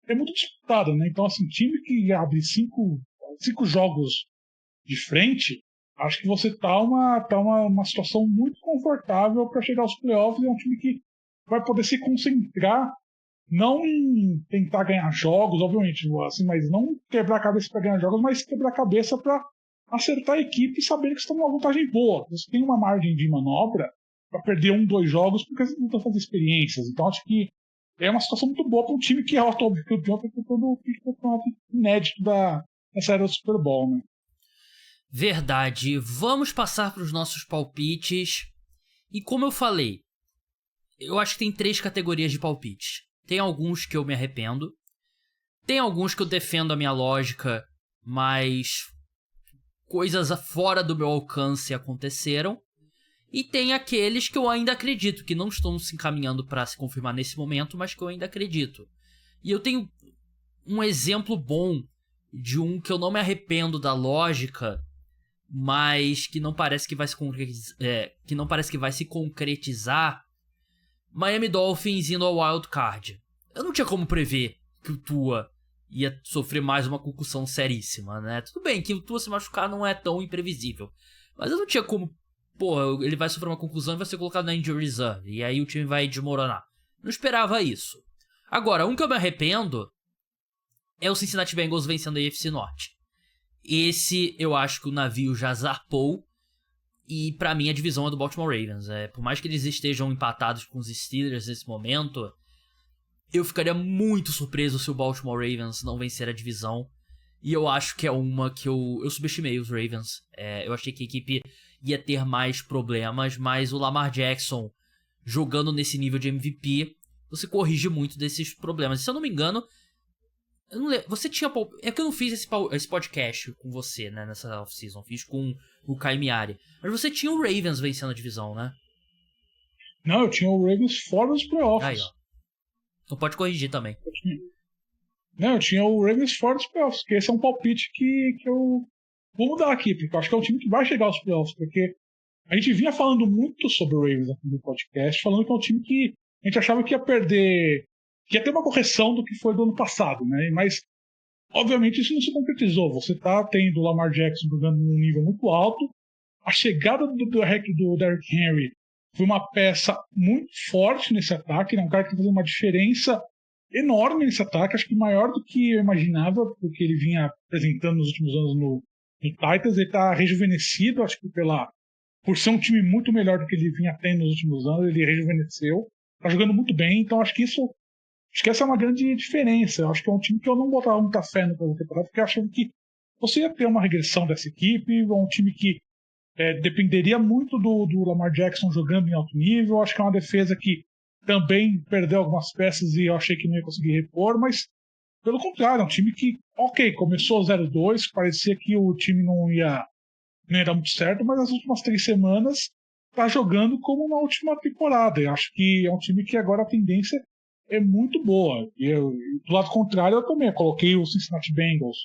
B: é muito disputada, né? Então, assim, time que abre 5 jogos de frente, acho que você tá uma situação muito confortável para chegar aos playoffs. É um time que vai poder se concentrar, não em tentar ganhar jogos, obviamente, assim, mas não quebrar a cabeça para ganhar jogos, mas quebrar a cabeça para acertar a equipe e saber que você está numa vantagem boa. Você tem uma margem de manobra para perder 1, 2 jogos porque você não está fazendo experiências. Então, acho que é uma situação muito boa para um time que é o atual campeão, todo inédito dessa era do Super Bowl, né?
A: Verdade. Vamos passar para os nossos palpites. E como eu falei, eu acho que tem 3 categorias de palpites. Tem alguns que eu me arrependo. Tem alguns que eu defendo a minha lógica, mas coisas fora do meu alcance aconteceram. E tem aqueles que eu ainda acredito, que não estão se encaminhando para se confirmar nesse momento, mas que eu ainda acredito. E eu tenho um exemplo bom de um que eu não me arrependo da lógica, mas que não parece que vai se concretizar. Miami Dolphins indo ao Wild Card. Eu não tinha como prever que o Tua ia sofrer mais uma concussão seríssima, né? Tudo bem que o Tua se machucar não é tão imprevisível, mas eu não tinha como... Pô, ele vai sofrer uma concussão e vai ser colocado na injury reserve, e aí o time vai desmoronar. Não esperava isso. Agora, um que eu me arrependo é o Cincinnati Bengals vencendo a AFC Norte. Esse eu acho que o navio já zarpou, e pra mim a divisão é do Baltimore Ravens. Por mais que eles estejam empatados com os Steelers nesse momento, eu ficaria muito surpreso se o Baltimore Ravens não vencer a divisão. E eu acho que é uma que eu subestimei os Ravens. Eu achei que a equipe ia ter mais problemas, mas o Lamar Jackson jogando nesse nível de MVP, você corrige muito desses problemas. Se eu não me engano, eu não lembro, você tinha... É que eu não fiz esse podcast com você, né, nessa off-season. Fiz com o Kai Miari. Mas você tinha o Ravens vencendo a divisão, né?
B: Não, eu tinha o Ravens fora dos playoffs.
A: Aí, ó. Então pode corrigir também.
B: Eu tinha o Ravens fora dos playoffs, porque esse é um palpite que eu vou mudar aqui, porque eu acho que é um time que vai chegar aos playoffs, porque a gente vinha falando muito sobre o Ravens aqui no podcast, falando que é um time que a gente achava que ia perder, que ia ter uma correção do que foi do ano passado, né? Mas, obviamente, isso não se concretizou. Você tá tendo o Lamar Jackson jogando num nível muito alto, a chegada do Derrick Henry foi uma peça muito forte nesse ataque, né? Um cara que fazia uma diferença enorme nesse ataque, acho que maior do que eu imaginava, porque ele vinha apresentando nos últimos anos no Titans. Ele está rejuvenescido, acho que por ser um time muito melhor do que ele vinha tendo nos últimos anos, ele rejuvenesceu, está jogando muito bem, então acho que essa é uma grande diferença. Eu acho que é um time que eu não botava muita fé na temporada, porque achando que você ia ter uma regressão dessa equipe, um time que dependeria muito do Lamar Jackson jogando em alto nível. Acho que é uma defesa que também perdeu algumas peças e eu achei que não ia conseguir repor, mas pelo contrário, é um time que, começou 0-2, parecia que o time não ia dar muito certo, mas nas últimas 3 semanas está jogando como na última temporada. Eu acho que é um time que agora a tendência é muito boa. Do lado contrário, eu também coloquei o Cincinnati Bengals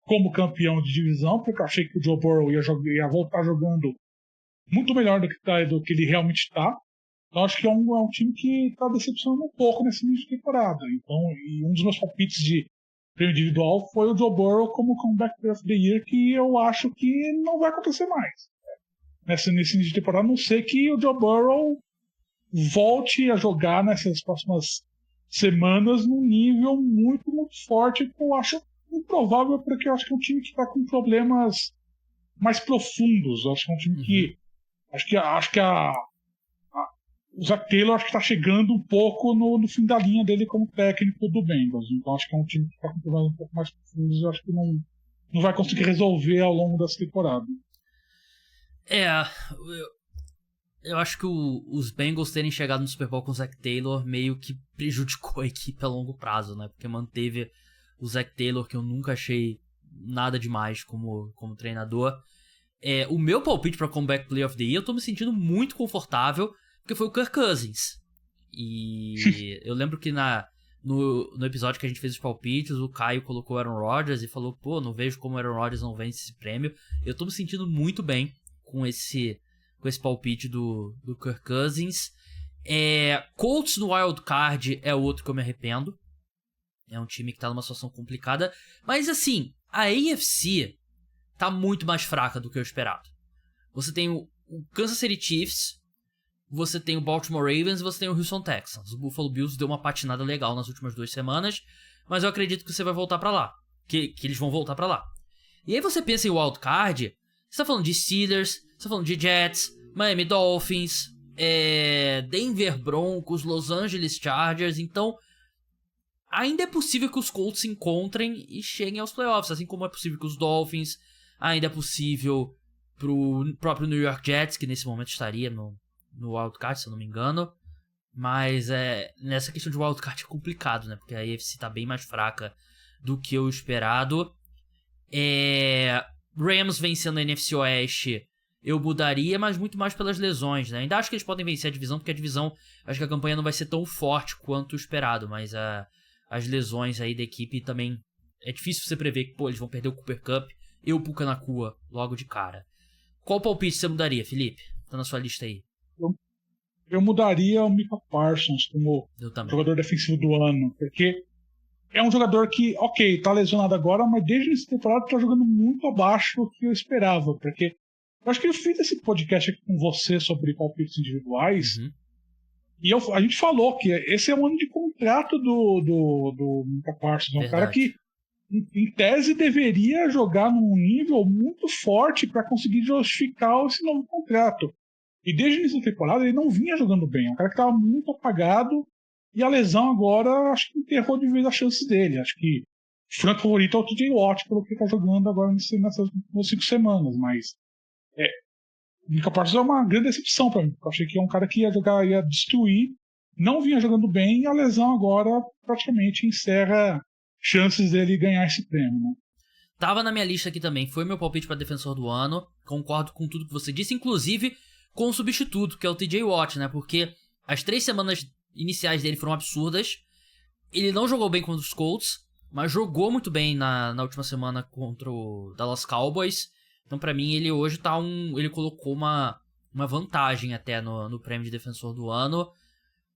B: como campeão de divisão, porque eu achei que o Joe Burrow ia voltar jogando muito melhor do que ele realmente está. Então acho que é um time que está decepcionando um pouco nesse início de temporada. Então, e um dos meus palpites de prêmio individual foi o Joe Burrow como comeback player of the year, que eu acho que não vai acontecer mais. Nesse início de temporada, a não ser que o Joe Burrow volte a jogar nessas próximas semanas num nível muito, muito forte, que eu acho improvável, porque eu acho que é um time que está com problemas mais profundos. Eu acho que é um time que... Acho que o Zach Taylor acho que está chegando um pouco no fim da linha dele como técnico do Bengals. Então acho que é um time que está com problemas um pouco mais profundos e acho que não vai conseguir resolver ao longo dessa temporada.
A: Eu acho que os Bengals terem chegado no Super Bowl com o Zach Taylor meio que prejudicou a equipe a longo prazo, né? Porque manteve o Zach Taylor, que eu nunca achei nada demais como treinador. O meu palpite para Comeback Player of the Year, eu tô me sentindo muito confortável, porque foi o Kirk Cousins. E eu lembro que no episódio que a gente fez os palpites, o Caio colocou o Aaron Rodgers e falou, não vejo como o Aaron Rodgers não vence esse prêmio. Eu tô me sentindo muito bem com esse palpite do Kirk Cousins. Colts no Wild Card é outro que eu me arrependo. É um time que tá numa situação complicada. Mas assim, a AFC tá muito mais fraca do que eu esperado. Você tem o Kansas City Chiefs, você tem o Baltimore Ravens e você tem o Houston Texans. O Buffalo Bills deu uma patinada legal nas últimas 2 semanas, mas eu acredito que você vai voltar pra lá. Que eles vão voltar pra lá. E aí você pensa em Wild Card, você tá falando de Steelers, você tá falando de Jets, Miami Dolphins, Denver Broncos, Los Angeles Chargers. Então, ainda é possível que os Colts se encontrem e cheguem aos playoffs, assim como é possível que os Dolphins, ainda é possível pro próprio New York Jets, que nesse momento estaria no wildcard, se eu não me engano. Mas nessa questão de wildcard é complicado, né? Porque a AFC tá bem mais fraca do que o esperado. Rams vencendo a NFC Oeste, eu mudaria, mas muito mais pelas lesões, né? Ainda acho que eles podem vencer a divisão, porque a divisão, acho que a campanha não vai ser tão forte quanto o esperado, mas as lesões aí da equipe também, é difícil você prever que, eles vão perder o Cooper Kupp e o Puka Nacua logo de cara. Qual palpite você mudaria, Felipe? Tá na sua lista aí.
B: Eu mudaria o Micah Parsons como jogador defensivo do ano, porque é um jogador que, tá lesionado agora, mas desde essa temporada tá jogando muito abaixo do que eu esperava, porque eu acho que eu fiz esse podcast aqui com você sobre palpites individuais, e a gente falou que esse é um ano de contrato do Micah Parsons, um cara que, em tese, deveria jogar num nível muito forte para conseguir justificar esse novo contrato. E desde o início da temporada ele não vinha jogando bem, é um cara que estava muito apagado, e a lesão agora acho que enterrou de vez as chances dele. Acho que o franco favorito é o TJ Watt, pelo que está jogando agora nessas 5 semanas, mas o Micah Parsons é uma grande decepção para mim. Eu achei que é um cara que ia jogar, ia destruir, não vinha jogando bem, e a lesão agora praticamente encerra chances dele ganhar esse prêmio, né?
A: Tava na minha lista aqui também, foi meu palpite para defensor do ano, concordo com tudo que você disse, inclusive com o substituto, que é o TJ Watt, né? Porque as 3 semanas iniciais dele foram absurdas. Ele não jogou bem contra os Colts, mas jogou muito bem na última semana contra o Dallas Cowboys. Então, pra mim, ele hoje tá ele colocou uma vantagem até no prêmio de defensor do ano.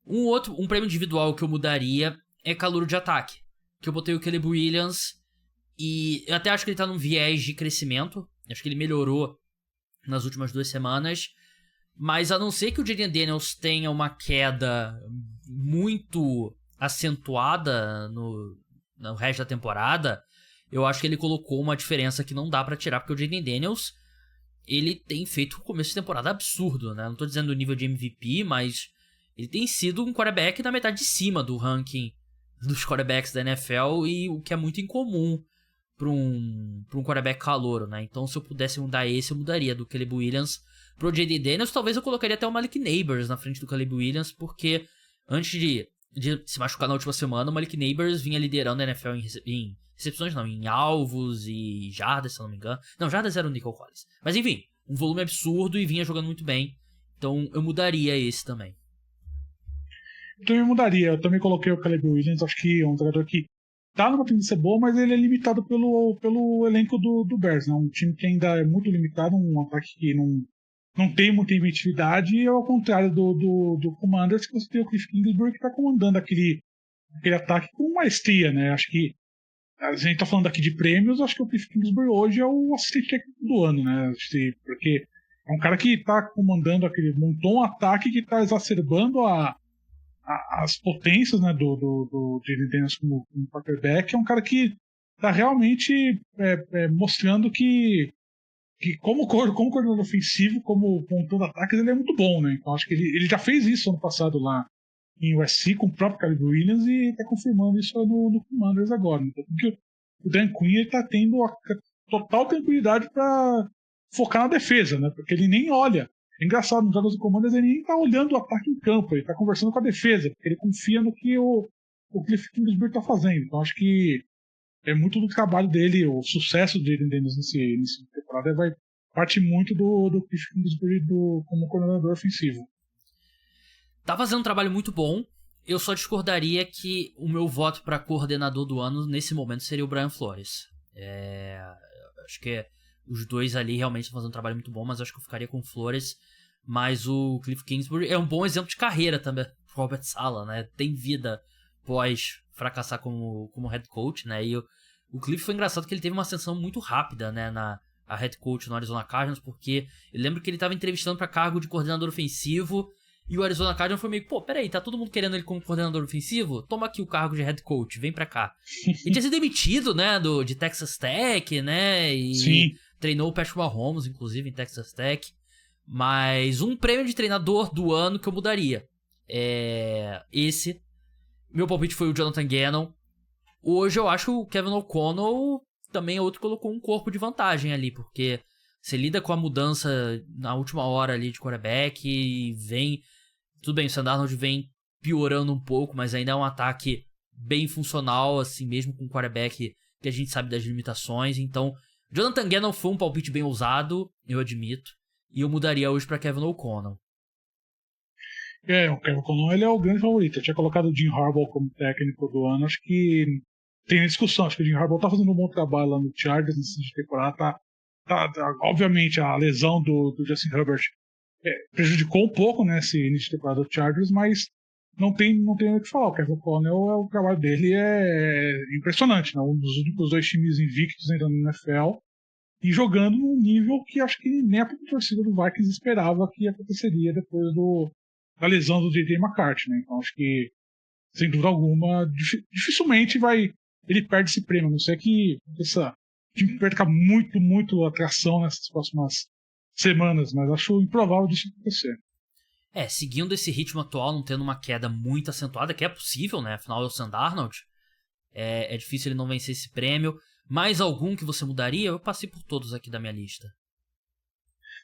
A: Um prêmio individual que eu mudaria é calouro de ataque, que eu botei o Caleb Williams, e eu até acho que ele tá num viés de crescimento. Acho que ele melhorou nas últimas 2 semanas. Mas a não ser que o Jayden Daniels tenha uma queda muito acentuada no resto da temporada, eu acho que ele colocou uma diferença que não dá pra tirar, porque o Jayden Daniels, ele tem feito um começo de temporada absurdo, né? Não tô dizendo o nível de MVP, mas ele tem sido um quarterback na metade de cima do ranking dos quarterbacks da NFL, e o que é muito incomum pra um quarterback calouro, né? Então, se eu pudesse mudar esse, eu mudaria do Caleb Williams pro J.D. Daniels. Talvez eu colocaria até o Malik Neighbors na frente do Caleb Williams, porque antes de se machucar na última semana, o Malik Neighbors vinha liderando a NFL em recepções, não, em alvos e jardas, se eu não me engano. Não, jardas era o Nico Collins. Mas enfim, um volume absurdo e vinha jogando muito bem. Então eu mudaria esse também.
B: Eu também mudaria. Eu também coloquei o Caleb Williams. Acho que é um jogador que tá numa tendência boa, mas ele é limitado pelo elenco do Bears, né? Um time que ainda é muito limitado, um ataque que não tem muita inventividade, e ao contrário do Commanders, que você tem o Cliff Kingsbury que está comandando aquele ataque com maestria, né? Acho que a gente está falando aqui de prêmios, acho que o Cliff Kingsbury hoje é o assistente técnico do ano, né? Porque é um cara que está comandando montou um ataque que está exacerbando as potências, né, do Jayden Daniels como quarterback. É um cara que está realmente mostrando que como coordenador ofensivo, como montando ataques, ele é muito bom, né? Então acho que ele já fez isso ano passado lá em USC com o próprio Caleb Williams, e está confirmando isso no Commanders agora. Então, porque o Dan Quinn está tendo a total tranquilidade para focar na defesa, né? Porque ele nem olha. É engraçado, nos jogos do Commanders ele nem está olhando o ataque em campo, ele está conversando com a defesa, porque ele confia no que o Cliff Kingsbury está fazendo. Então acho que é muito do trabalho dele, o sucesso dele nesse temporada vai parte muito do Cliff Kingsbury como coordenador ofensivo.
A: Tá fazendo um trabalho muito bom. Eu só discordaria que o meu voto para coordenador do ano nesse momento seria o Brian Flores. Acho que os dois ali realmente estão fazendo um trabalho muito bom, mas acho que eu ficaria com o Flores. Mas o Cliff Kingsbury é um bom exemplo de carreira também, Robert Saleh, né? Tem vida pós fracassar como head coach, né? E o Cliff foi engraçado que ele teve uma ascensão muito rápida, né, a head coach no Arizona Cardinals, porque eu lembro que ele estava entrevistando para cargo de coordenador ofensivo, e o Arizona Cardinals foi meio, peraí, tá todo mundo querendo ele como coordenador ofensivo? Toma aqui o cargo de head coach, vem pra cá. Ele tinha sido demitido, né, de Texas Tech, né, e
B: Sim.
A: Treinou o Patrick Mahomes, inclusive, em Texas Tech. Mas um prêmio de treinador do ano que eu mudaria esse. Meu palpite foi o Jonathan Gannon. Hoje eu acho que o Kevin O'Connell também é outro que colocou um corpo de vantagem ali, porque você lida com a mudança na última hora ali de quarterback e vem... Tudo bem, o Sam Darnold vem piorando um pouco, mas ainda é um ataque bem funcional, assim, mesmo com um quarterback que a gente sabe das limitações. Então, Jonathan Gannon foi um palpite bem ousado, eu admito, e eu mudaria hoje pra Kevin O'Connell.
B: O Kevin O'Connell, ele é o grande favorito. Eu tinha colocado o Jim Harbaugh como técnico do ano. Acho que tem discussão. Acho que o Jim Harbaugh tá fazendo um bom trabalho lá no Chargers nessa temporada. Obviamente, a lesão do Justin Herbert prejudicou um pouco, né, esse início de temporada do Chargers, mas não tem o que falar. O Kevin O'Connell, o trabalho dele é impressionante, né? Um dos únicos 2 times invictos ainda no NFL e jogando num nível que acho que nem a torcida do Vikings esperava que aconteceria depois da lesão do J.J. McCarthy, né? Então acho que, sem dúvida alguma, dificilmente ele perde esse prêmio, a não ser que o time perca muito atração nessas próximas semanas, mas acho improvável disso acontecer.
A: Seguindo esse ritmo atual, não tendo uma queda muito acentuada, que é possível, né? Afinal é o Sam Darnold. É difícil ele não vencer esse prêmio. Mais algum que você mudaria? Eu passei por todos aqui da minha lista.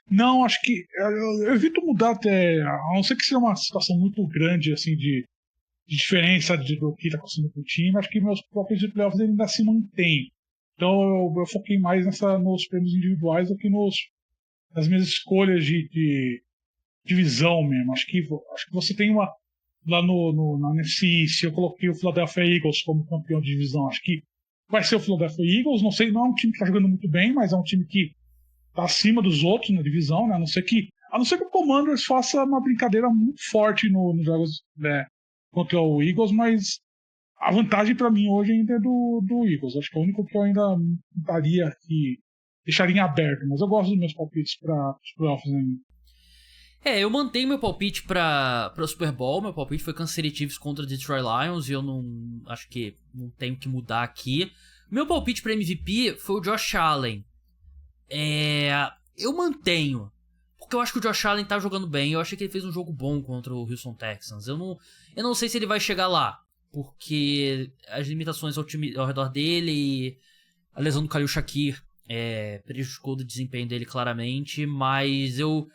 B: Não, acho que eu evito mudar até, a não ser que seja uma situação muito grande, assim, de diferença do que está acontecendo com o time. Acho que meus próprios de playoffs ainda se mantêm. Então eu foquei mais nos prêmios individuais do que nas minhas escolhas de divisão mesmo. Acho que você tem uma lá na NFC, se eu coloquei o Philadelphia Eagles como campeão de divisão, acho que vai ser o Philadelphia Eagles. Não sei, não é um time que está jogando muito bem, mas é um time que está acima dos outros na divisão, né? A não ser que o Commanders faça uma brincadeira muito forte nos jogos, né, contra o Eagles, mas a vantagem para mim hoje ainda é do Eagles. Acho que é o único que eu ainda daria aqui, deixaria em aberto, mas eu gosto dos meus palpites para os playoffs ainda.
A: Eu mantenho meu palpite pra Super Bowl. Meu palpite foi Kansas City Chiefs contra Detroit Lions e eu não acho que não tenho que mudar aqui. Meu palpite pra MVP foi o Josh Allen. Eu mantenho, porque eu acho que o Josh Allen tá jogando bem. Eu achei que ele fez um jogo bom contra o Houston Texans. Eu não sei se ele vai chegar lá, porque as limitações ao time ao redor dele e a lesão do Khalil Shakir prejudicou o desempenho dele claramente, mas eu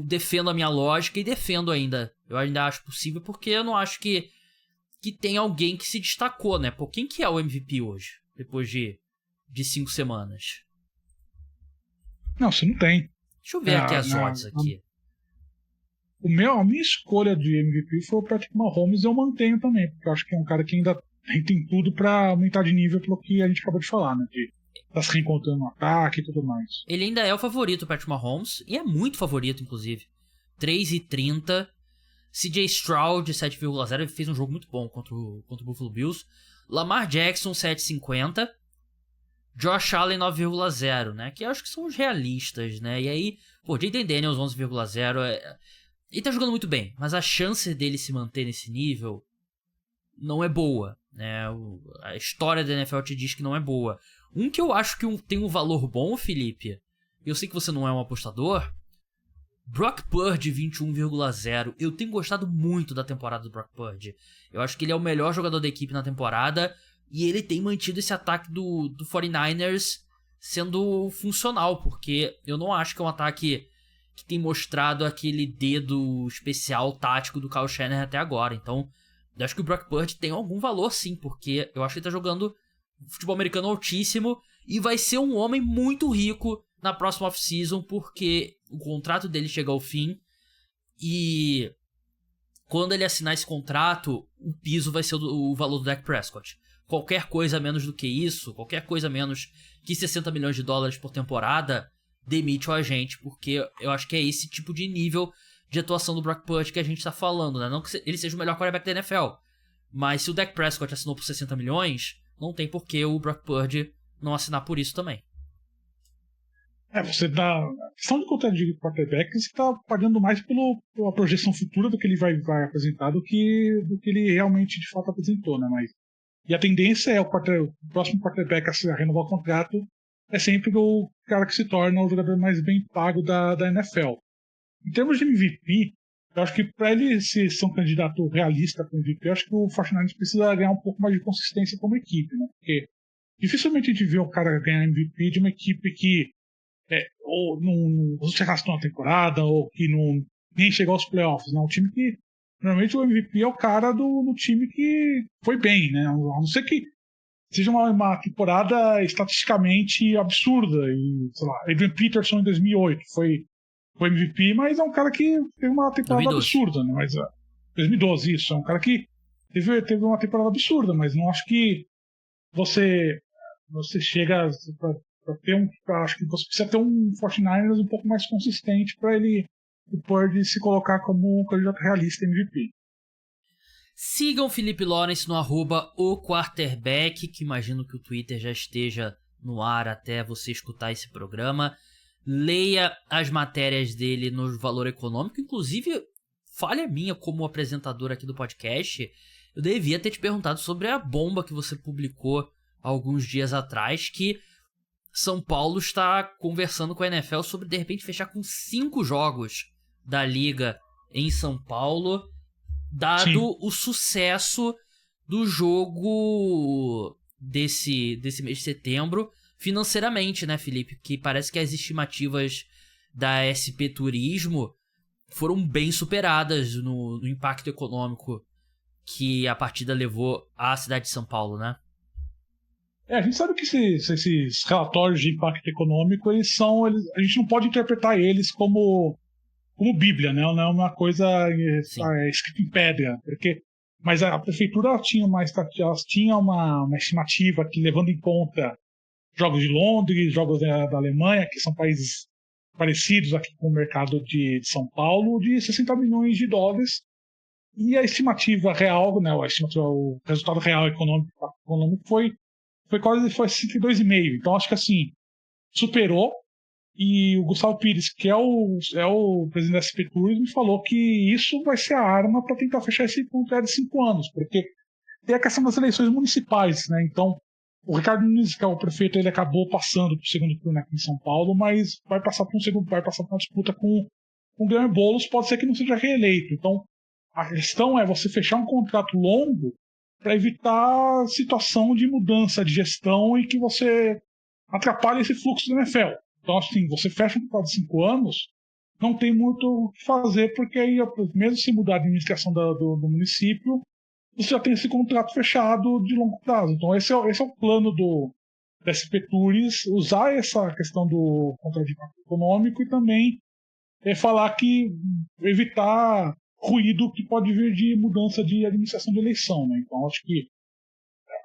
A: defendo a minha lógica e defendo ainda. Eu ainda acho possível, porque eu não acho que tem alguém que se destacou, né? Pô, quem que é o MVP hoje, depois de 5 semanas?
B: Não, você não tem.
A: Deixa eu ver aqui as odds aqui.
B: A minha escolha de MVP foi o Patrick Mahomes e eu mantenho também, porque eu acho que é um cara que ainda tem tudo pra aumentar de nível pelo que a gente acabou de falar, né? Tá se reencontrando no ataque e tudo mais.
A: Ele ainda é o favorito, o Patrick Mahomes, e é muito favorito, inclusive. 3,30. CJ Stroud, 7,0. Ele fez um jogo muito bom contra o Buffalo Bills. Lamar Jackson, 7,50. Josh Allen, 9,0, né? Que eu acho que são os realistas, né? E aí, Jayden Daniels, 11,0. Ele tá jogando muito bem, mas a chance dele se manter nesse nível não é boa, né? A história da NFL te diz que não é boa. Um que eu acho que tem um valor bom, Felipe, eu sei que você não é um apostador, Brock Purdy, 21,0. Eu tenho gostado muito da temporada do Brock Purdy. Eu acho que ele é o melhor jogador da equipe na temporada e ele tem mantido esse ataque do 49ers sendo funcional, porque eu não acho que é um ataque que tem mostrado aquele dedo especial tático do Kyle Shanahan até agora. Então, eu acho que o Brock Purdy tem algum valor sim, porque eu acho que ele tá jogando futebol americano altíssimo e vai ser um homem muito rico na próxima off-season, porque o contrato dele chega ao fim e quando ele assinar esse contrato, o piso vai ser o valor do Dak Prescott. Qualquer coisa menos do que isso, qualquer coisa menos que 60 milhões de dólares por temporada, demite o agente, porque eu acho que é esse tipo de nível de atuação do Brock Purdy que a gente tá falando, né? Não que ele seja o melhor quarterback da NFL, mas se o Dak Prescott assinou por 60 milhões, não tem por que o Brock Purdy não assinar por isso também.
B: Você dá. A questão de contrato de quarterback, você está pagando mais pela projeção futura do que ele vai apresentar do que ele realmente de fato apresentou, né? E a tendência é o próximo quarterback a renovar o contrato é sempre o cara que se torna o jogador mais bem pago da NFL. Em termos de MVP, eu acho que para ele ser um candidato realista para MVP, eu acho que o 49ers precisa ganhar um pouco mais de consistência como equipe, né? Porque dificilmente a gente vê o cara ganhar MVP de uma equipe que ou não se arrastou na temporada, ou que nem chegou aos playoffs, né? Um time que Normalmente o MVP é o cara do time que foi bem, né? A não ser que seja uma temporada estatisticamente absurda. E, sei lá, Adrian Peterson em 2008 foi MVP, mas é um cara que teve uma temporada
A: 2012.
B: absurda, né? Mas, 2012, isso. É um cara que teve uma temporada absurda, mas não acho que você chega para ter acho que você precisa ter um 49ers um pouco mais consistente para ele pode se colocar como um candidato realista MVP.
A: Sigam o Felipe Lawrence no @oquarterback, que imagino que o Twitter já esteja no ar até você escutar esse programa. Leia as matérias dele no Valor Econômico, inclusive, falha minha como apresentador aqui do podcast, eu devia ter te perguntado sobre a bomba que você publicou alguns dias atrás, que São Paulo está conversando com a NFL sobre, de repente, fechar com 5 jogos da Liga em São Paulo, dado
B: Sim.
A: o sucesso do jogo desse mês de setembro, financeiramente, né, Felipe? Que parece que as estimativas da SP Turismo foram bem superadas no impacto econômico que a partida levou à cidade de São Paulo, né?
B: A gente sabe que esses relatórios de impacto econômico, a gente não pode interpretar eles como Bíblia, né? Não é uma coisa escrita em pedra, mas a prefeitura tinha uma estimativa que, levando em conta jogos de Londres, jogos da Alemanha, que são países parecidos aqui com o mercado de São Paulo, de 60 milhões de dólares. E a estimativa real, né, o resultado real econômico foi quase 62,5. Então acho que assim, superou. E o Gustavo Pires, que é o presidente da SP Tourism, falou que isso vai ser a arma para tentar fechar esse contrato de 5 anos, porque tem a questão das eleições municipais, né? Então, o Ricardo Nunes, que é o prefeito, ele acabou passando para o segundo turno aqui em São Paulo, mas vai passar para uma disputa com o Guilherme Boulos, pode ser que não seja reeleito. Então, a questão é você fechar um contrato longo para evitar situação de mudança de gestão e que você atrapalhe esse fluxo do NFL. Então, assim, você fecha um contrato de 5 anos, não tem muito o que fazer, porque aí, mesmo se mudar a administração do município, você já tem esse contrato fechado de longo prazo. Então, esse é o plano da SP Tours, usar essa questão do contrato de impacto econômico e também falar que evitar ruído que pode vir de mudança de administração de eleição, né? Então, acho que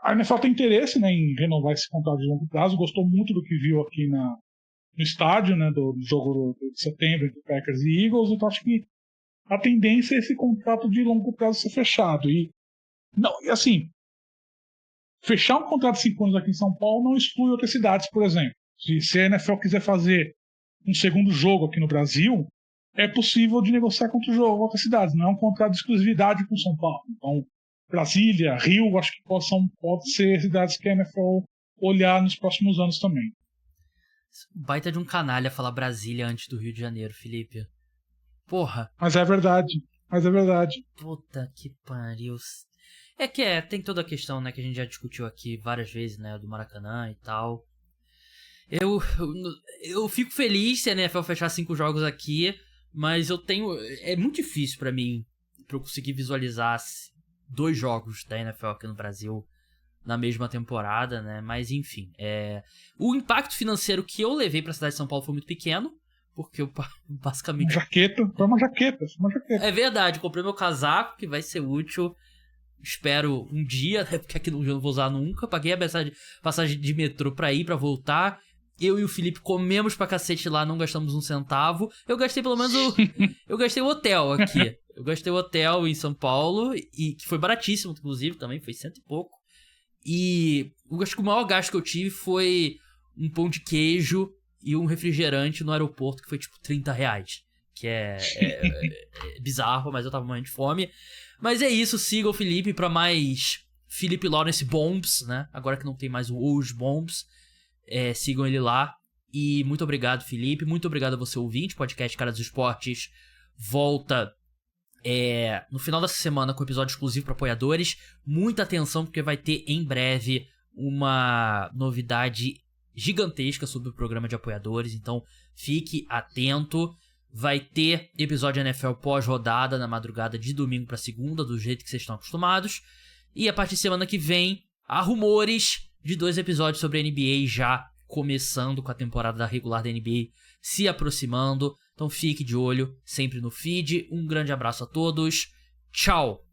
B: a NFL tem interesse, né, em renovar esse contrato de longo prazo, gostou muito do que viu aqui no estádio, né, do jogo de setembro entre Packers e Eagles, então acho que a tendência é esse contrato de longo prazo ser fechado. E assim, fechar um contrato de 5 anos aqui em São Paulo não exclui outras cidades, por exemplo. Se a NFL quiser fazer um segundo jogo aqui no Brasil, é possível de negociar com outras cidades, não é um contrato de exclusividade com São Paulo. Então, Brasília, Rio, acho que pode ser cidades que a NFL olhar nos próximos anos também.
A: Baita de um canalha falar Brasília antes do Rio de Janeiro, Felipe. Porra.
B: Mas é verdade.
A: Puta que pariu. Tem toda a questão, né, que a gente já discutiu aqui várias vezes, né, do Maracanã e tal. Eu fico feliz se a NFL fechar 5 jogos aqui, mas é muito difícil pra mim, pra eu conseguir visualizar 2 jogos da NFL aqui no Brasil na mesma temporada, né? Mas enfim, o impacto financeiro que eu levei pra cidade de São Paulo foi muito pequeno, porque eu basicamente...
B: Foi uma jaqueta.
A: É verdade, comprei meu casaco, que vai ser útil, espero um dia, né? Porque aqui eu não vou usar nunca. Paguei a passagem de metrô pra ir, pra voltar. Eu e o Felipe comemos pra cacete lá, não gastamos um centavo. Eu gastei pelo menos eu gastei o hotel aqui. Eu gastei o hotel em São Paulo, e que foi baratíssimo, inclusive, também, foi 100 e pouco. E eu acho que o maior gasto que eu tive foi um pão de queijo e um refrigerante no aeroporto, que foi tipo R$30. Que é bizarro, mas eu tava morrendo de fome. Mas é isso, siga o Felipe pra mais Felipe Lawrence Bombs, né? Agora que não tem mais os Bombs. Sigam ele lá. E muito obrigado, Felipe. Muito obrigado a você, ouvinte. Podcast Cara dos Esportes volta no final dessa semana com episódio exclusivo para apoiadores. Muita atenção, porque vai ter em breve uma novidade gigantesca sobre o programa de apoiadores. Então fique atento. vai ter episódio NFL pós-rodada na madrugada de domingo pra segunda, do jeito que vocês estão acostumados. E a partir de semana que vem, há rumores de 2 episódios sobre a NBA já começando, com a temporada regular da NBA se aproximando. Então fique de olho sempre no feed. Um grande abraço a todos. Tchau!